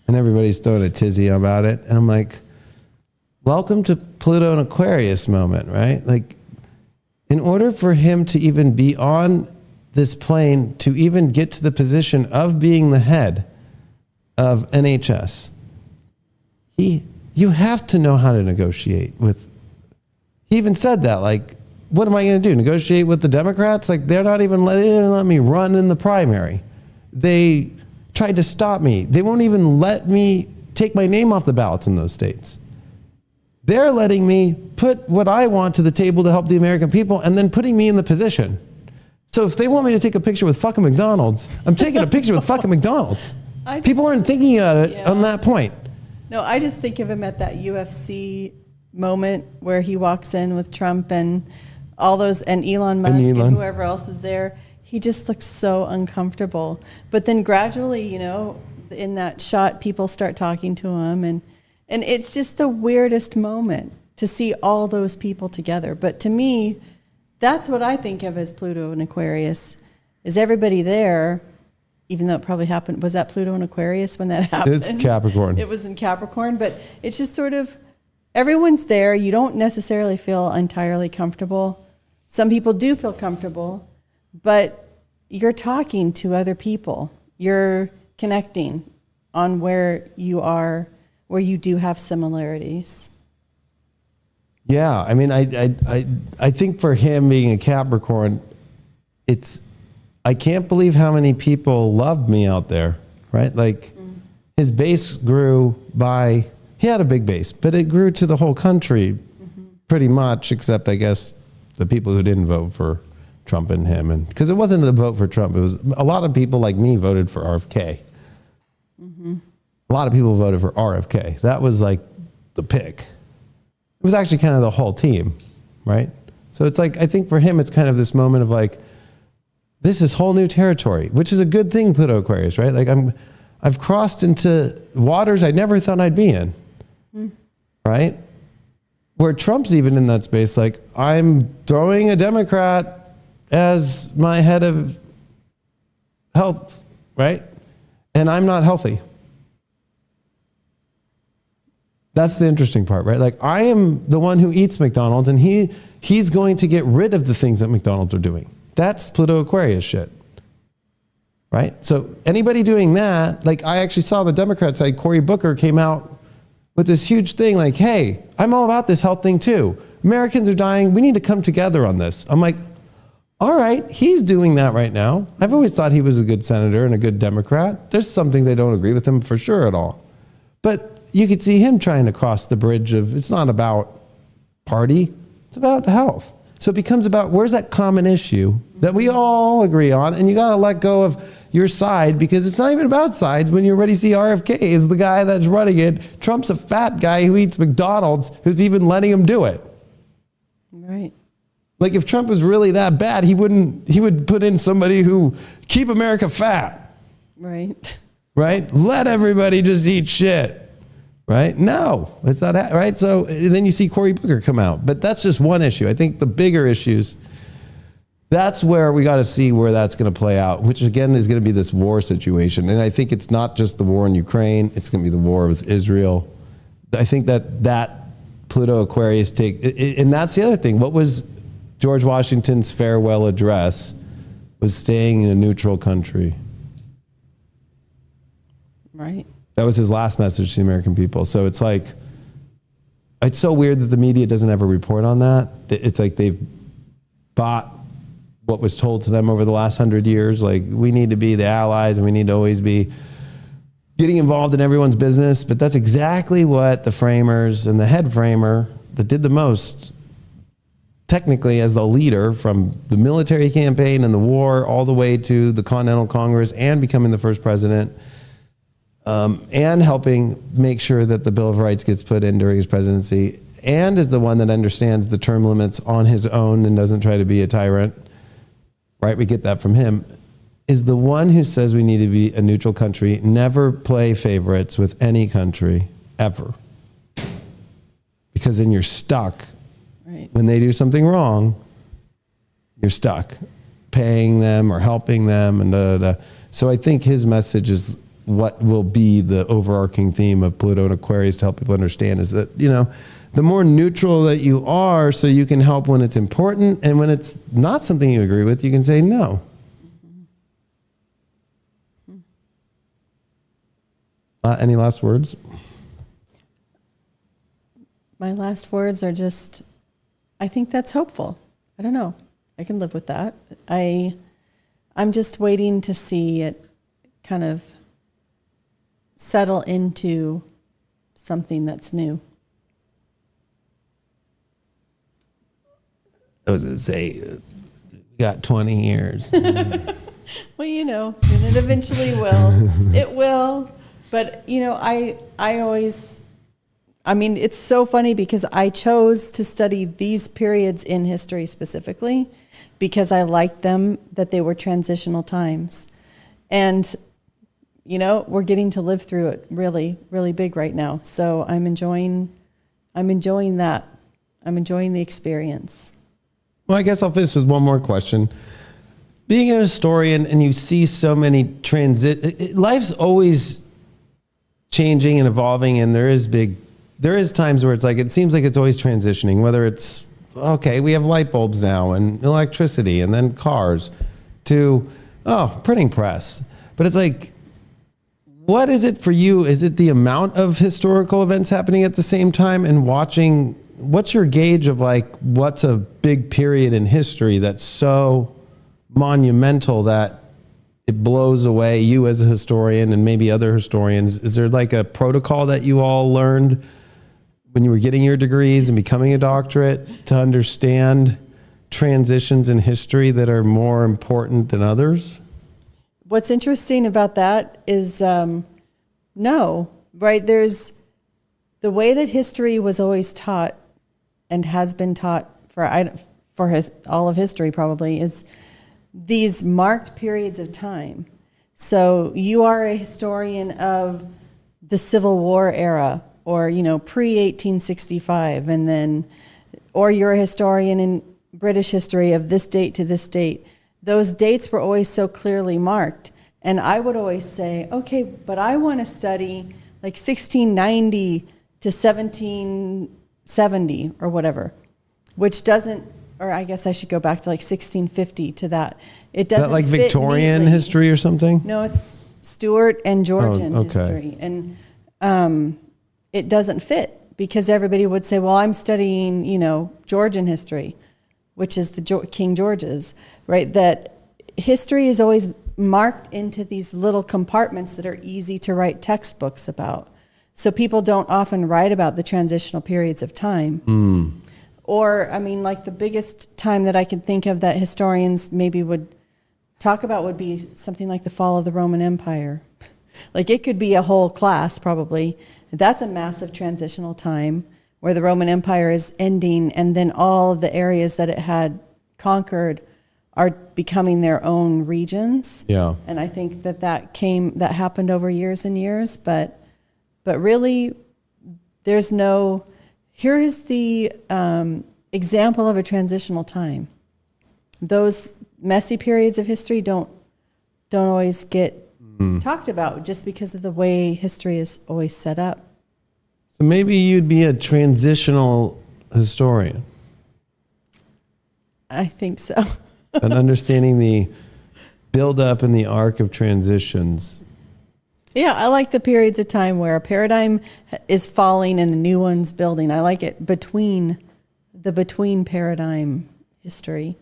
And everybody's throwing a tizzy about it. And I'm like, welcome to Pluto and Aquarius moment, right? Like, in order for him to even be on this plane, to even get to the position of being the head of NHS, you have to know how to negotiate with. He even said that, like, what am I going to do? Negotiate with the Democrats? Like, they're not even let me run in the primary. They tried to stop me. They won't even let me take my name off the ballots in those states. They're letting me put what I want to the table to help the American people and then putting me in the position. So if they want me to take a picture with fucking McDonald's, I'm taking a picture with fucking McDonald's. People aren't thinking about it on that point. No, I just think of him at that UFC moment where he walks in with Trump and all those, and Elon Musk and whoever else is there. He just looks so uncomfortable. But then gradually, in that shot, people start talking to him, and it's just the weirdest moment to see all those people together. But to me, that's what I think of as Pluto and Aquarius, is everybody there, even though it probably happened. Was that Pluto and Aquarius when that happened? It's Capricorn. It was in Capricorn, but it's just sort of, everyone's there. You don't necessarily feel entirely comfortable. Some people do feel comfortable, but you're talking to other people. You're connecting on where you are, where you do have similarities. Yeah, I mean, I think for him being a Capricorn, I can't believe how many people loved me out there, right? Like, his base grew he had a big base, but it grew to the whole country pretty much, except I guess the people who didn't vote for Trump and him. And because it wasn't a vote for Trump, it was a lot of people like me voted for RFK. A lot of people voted for RFK. That was like the pick. It was actually kind of the whole team, right? So it's like, I think for him, it's kind of this moment of like, this is whole new territory, which is a good thing, Pluto Aquarius, right? Like I've crossed into waters I never thought I'd be in, right? Where Trump's even in that space, like, I'm throwing a Democrat as my head of health, right? And I'm not healthy. That's the interesting part, right? Like, I am the one who eats McDonald's, and he's going to get rid of the things that McDonald's are doing. That's Pluto Aquarius shit, right? So anybody doing that, like, I actually saw the Democrat side, Cory Booker came out with this huge thing like, hey, I'm all about this health thing too. Americans are dying. We need to come together on this. I'm like, all right, he's doing that right now. I've always thought he was a good senator and a good Democrat. There's some things I don't agree with him for sure at all. But you could see him trying to cross the bridge of, it's not about party, it's about health. So it becomes about where's that common issue that we all agree on, and you got to let go of your side, because it's not even about sides when you already see RFK is the guy that's running it. Trump's a fat guy who eats McDonald's, who's even letting him do it. Right. Like if Trump was really that bad, he would put in somebody who keep America fat. Right. Right? Let everybody just eat shit. Right? No, it's not right. So then you see Cory Booker come out, but that's just one issue. I think the bigger issues, that's where we got to see where that's going to play out, which again is going to be this war situation. And I think it's not just the war in Ukraine. It's going to be the war with Israel. I think that Pluto Aquarius and that's the other thing. What was George Washington's farewell address? Was staying in a neutral country. Right. That was his last message to the American people. So it's like, it's so weird that the media doesn't ever report on that. It's like they've bought what was told to them over the last 100 years. Like, we need to be the allies and we need to always be getting involved in everyone's business. But that's exactly what the framers and the head framer that did the most, technically as the leader from the military campaign and the war all the way to the Continental Congress and becoming the first president, and helping make sure that the Bill of Rights gets put in during his presidency, and is the one that understands the term limits on his own and doesn't try to be a tyrant, right? We get that from him, is the one who says we need to be a neutral country, never play favorites with any country, ever. Because then you're stuck. Right. When they do something wrong, you're stuck paying them or helping them. And So I think his message is what will be the overarching theme of Pluto and Aquarius to help people understand is that, you know, the more neutral that you are, so you can help when it's important, and when it's not something you agree with, you can say no. Any last words? My last words are just, I think that's hopeful. I don't know. I can live with that. I'm just waiting to see it kind of settle into something that's new. I was going to say, we got 20 years. Well, you know, and it eventually will. It will. But, you know, I mean, it's so funny because I chose to study these periods in history specifically because I liked them, that they were transitional times. And, you know, we're getting to live through it really, really big right now. So I'm enjoying that. I'm enjoying the experience. Well, I guess I'll finish with one more question. Being a historian and you see so many life's always changing and evolving, and there is times where it's like, it seems like it's always transitioning, whether it's, okay, we have light bulbs now and electricity and then cars to, printing press. But it's like, what is it for you? Is it the amount of historical events happening at the same time and watching? What's your gauge of like, what's a big period in history that's so monumental that it blows away you as a historian and maybe other historians? Is there like a protocol that you all learned when you were getting your degrees and becoming a doctorate to understand transitions in history that are more important than others? What's interesting about that is, no, right? There's the way that history was always taught and has been taught for all of history probably is these marked periods of time. So you are a historian of the Civil War era, or, you know, pre-1865, and then, or you're a historian in British history of this date to this date. Those dates were always so clearly marked. And I would always say, okay, but I want to study like 1690 to 1770 or whatever, which doesn't, or I guess I should go back to like 1650 to that. It doesn't. Is that like fit Victorian neatly. History or something? No, it's Stuart and Georgian okay. history. And it doesn't fit because everybody would say, well, I'm studying, you know, Georgian history, which is the King George's, right? That history is always marked into these little compartments that are easy to write textbooks about. So people don't often write about the transitional periods of time. Or, I mean, like the biggest time that I can think of that historians maybe would talk about would be something like the fall of the Roman Empire. Like it could be a whole class probably. That's a massive transitional time where the Roman Empire is ending and then all of the areas that it had conquered are becoming their own regions. Yeah. And I think that happened over years and years, but really here is the example of a transitional time. Those messy periods of history don't always get talked about just because of the way history is always set up. So maybe you'd be a transitional historian. I think so. And understanding the build-up and the arc of transitions. Yeah, I like the periods of time where a paradigm is falling and a new one's building. I like it between paradigm history.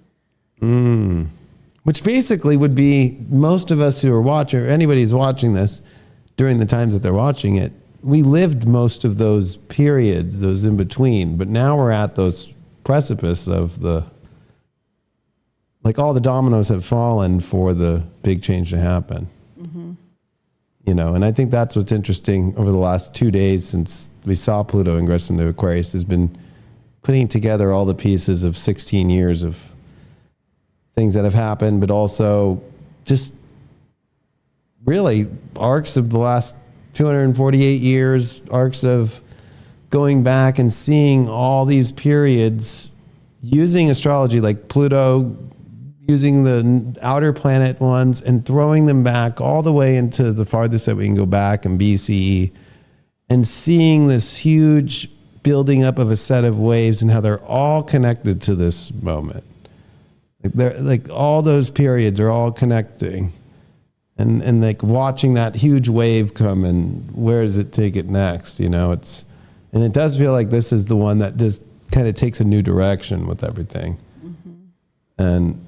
Which basically would be most of us who are watching, or anybody who's watching this during the times that they're watching it, we lived most of those periods, those in between. But now we're at those precipice of like all the dominoes have fallen for the big change to happen. Mm-hmm. You know, and I think that's what's interesting over the last 2 days since we saw Pluto ingress into Aquarius has been putting together all the pieces of 16 years of things that have happened, but also just really arcs of the last 248 years, arcs of going back and seeing all these periods using astrology like Pluto, using the outer planet ones and throwing them back all the way into the farthest that we can go back in BCE and seeing this huge building up of a set of waves and how they're all connected to this moment. Like all those periods are all connecting and like watching that huge wave come and where does it take it next? You know, and it does feel like this is the one that just kind of takes a new direction with everything. Mm-hmm. And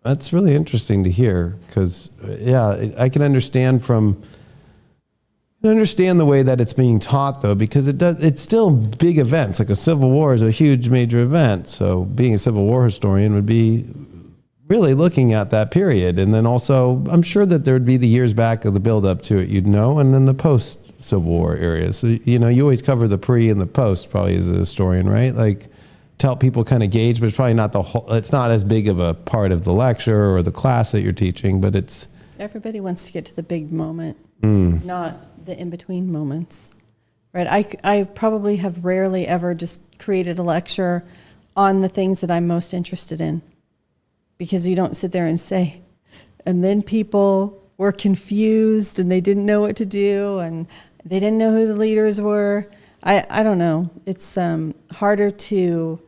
that's really interesting to hear because, yeah, I can understand the way that it's being taught though, because it's still big events. Like a civil war is a huge major event. So being a Civil War historian would be really looking at that period. And then also I'm sure that there would be the years back of the build up to it, you'd know, and then the post Civil War areas. So, you know, you always cover the pre and the post probably as a historian, right? Like to help people kind of gauge, but it's probably not it's not as big of a part of the lecture or the class that you're teaching, but it's. Everybody wants to get to the big moment, not the in-between moments, right? I probably have rarely ever just created a lecture on the things that I'm most interested in because you don't sit there and say, and then people were confused and they didn't know what to do and they didn't know who the leaders were. I don't know. It's harder to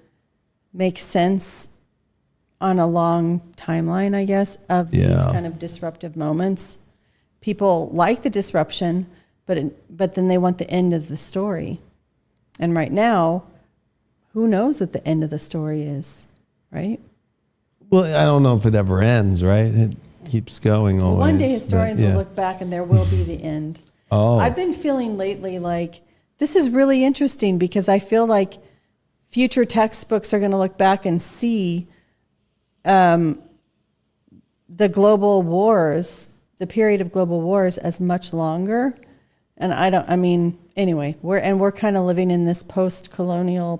make sense on a long timeline, I guess, of these kind of disruptive moments. People like the disruption, but then they want the end of the story. And right now, who knows what the end of the story is, right? Well, I don't know if it ever ends, right? It keeps going always. One day historians will look back and there will be the end. Oh. I've been feeling lately like this is really interesting because I feel like future textbooks are going to look back and see the global wars, the period of global wars as much longer. And anyway, we're kind of living in this post-colonial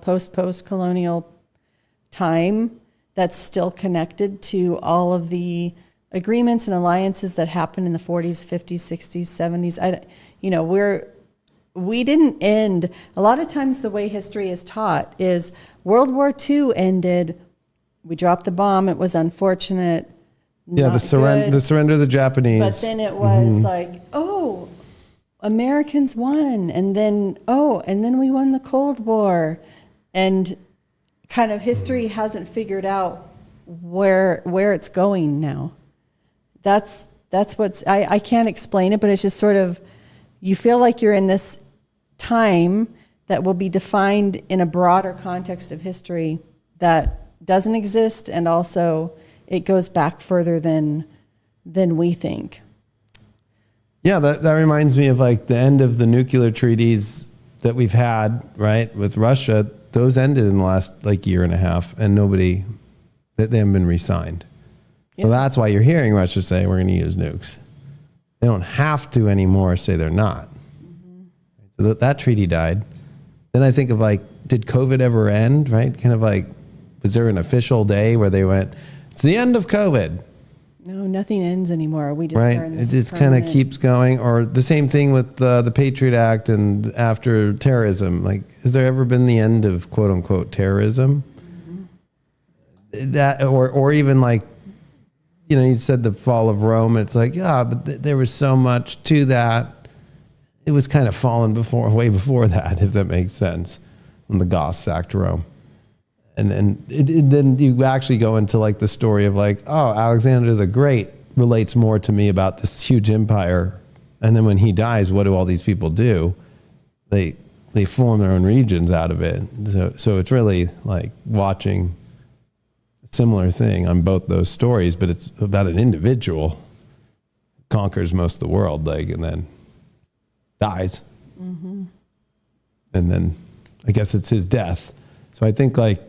time that's still connected to all of the agreements and alliances that happened in the 40s, 50s, 60s, 70s. We didn't end. A lot of times the way history is taught is World War II ended, we dropped the bomb, it was unfortunate. Yeah, the surrender of the Japanese. But then it was like, oh, Americans won. And then we won the Cold War. And kind of history hasn't figured out where it's going now. That's what's, I can't explain it, but it's just sort of, you feel like you're in this time that will be defined in a broader context of history that doesn't exist, and also it goes back further than we think. Yeah, that reminds me of like the end of the nuclear treaties that we've had, right, with Russia. but those ended in the last like year and a half, and they haven't been re-signed. Yeah. So that's why you're hearing Russia say we're going to use nukes. They don't have to anymore say they're not. Mm-hmm. So that treaty died. Then I think of like, did COVID ever end, right? Kind of like, was there an official day where they went, it's the end of COVID? No, nothing ends anymore. We just right. are in this It just kind of keeps going. Or the same thing with the Patriot Act and after terrorism. Like, has there ever been the end of quote unquote terrorism? Mm-hmm. That or even like, you know, you said the fall of Rome. It's like, yeah, but there was so much to that. It was kind of fallen way before that, if that makes sense. When the Goths sacked Rome. And then you actually go into like the story of like, oh, Alexander the Great relates more to me about this huge empire. And then when he dies, what do all these people do? They form their own regions out of it. So it's really like watching a similar thing on both those stories, but it's about an individual who conquers most of the world, like, and then dies. Mm-hmm. And then I guess it's his death. So I think like,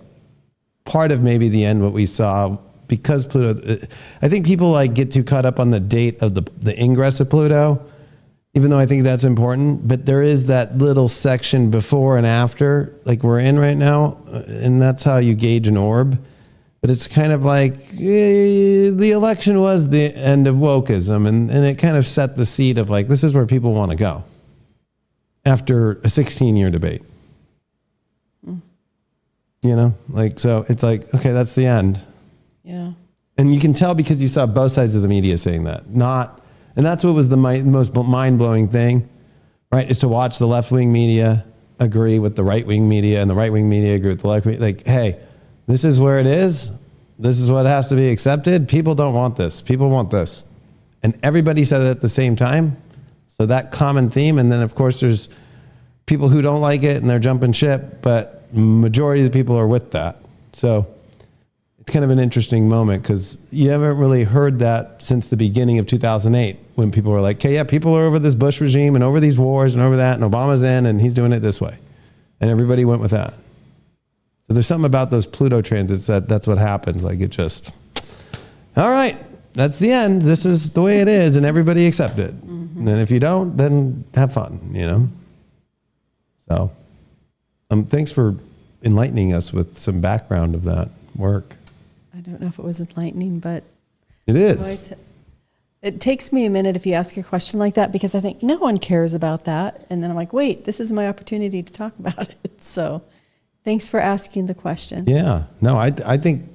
part of maybe the end, what we saw, because Pluto, I think people like get too caught up on the date of the ingress of Pluto, even though I think that's important. But there is that little section before and after, like we're in right now, and that's how you gauge an orb. But it's kind of like the election was the end of wokeism, and it kind of set the seed of like, this is where people want to go after a 16-year debate. You know, like, so it's like, okay, that's the end. Yeah. And you can tell because you saw both sides of the media saying that. And that's what was the most mind-blowing thing, right? Is to watch the left-wing media agree with the right-wing media and the right-wing media agree with the left-wing. Like, hey, this is where it is. This is what has to be accepted. People don't want this. People want this. And everybody said it at the same time. So that common theme. And then, of course, there's people who don't like it and they're jumping ship, but majority of the people are with that. So it's kind of an interesting moment because you haven't really heard that since the beginning of 2008 when people were like, okay, yeah, people are over this Bush regime and over these wars and over that, and Obama's in and he's doing it this way. And everybody went with that. So there's something about those Pluto transits that's what happens. Like it just, all right, that's the end. This is the way it is and everybody accept it. Mm-hmm. And if you don't, then have fun, you know? So thanks for enlightening us with some background of that work. I don't know if it was enlightening, but it is. It takes me a minute if you ask a question like that because I think no one cares about that. And then I'm like, wait, this is my opportunity to talk about it. So thanks for asking the question. Yeah. No, I think,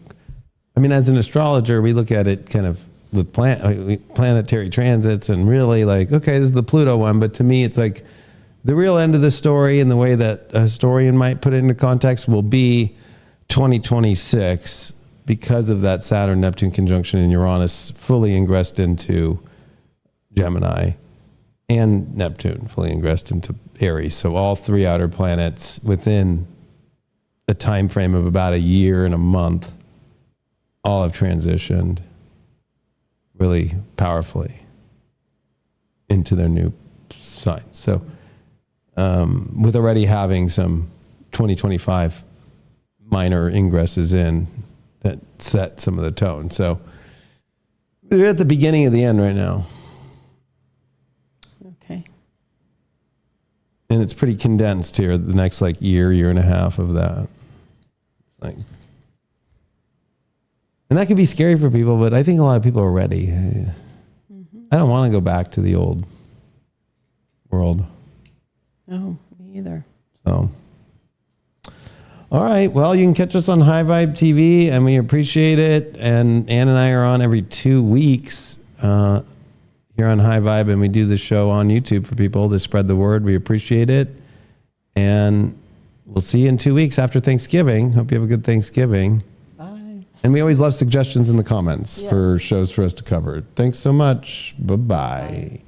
I mean, as an astrologer, we look at it kind of with planetary transits and really like, okay, this is the Pluto one. But to me, it's like, the real end of the story and the way that a historian might put it into context will be 2026 because of that Saturn-Neptune conjunction and Uranus fully ingressed into Gemini and Neptune fully ingressed into Aries. So all three outer planets within a time frame of about a year and a month all have transitioned really powerfully into their new signs. So with already having some 2025 minor ingresses in that set some of the tone. So we're at the beginning of the end right now. Okay. And it's pretty condensed here, the next like year and a half of that. Like, and that could be scary for people, but I think a lot of people are ready. Mm-hmm. I don't want to go back to the old world. No, me either. So, all right. Well, you can catch us on High Vibe TV, and we appreciate it. And Ann and I are on every 2 weeks here on High Vibe, and we do the show on YouTube for people to spread the word. We appreciate it. And we'll see you in 2 weeks after Thanksgiving. Hope you have a good Thanksgiving. Bye. And we always love suggestions in the comments for shows for us to cover. Thanks so much. Bye-bye. Bye.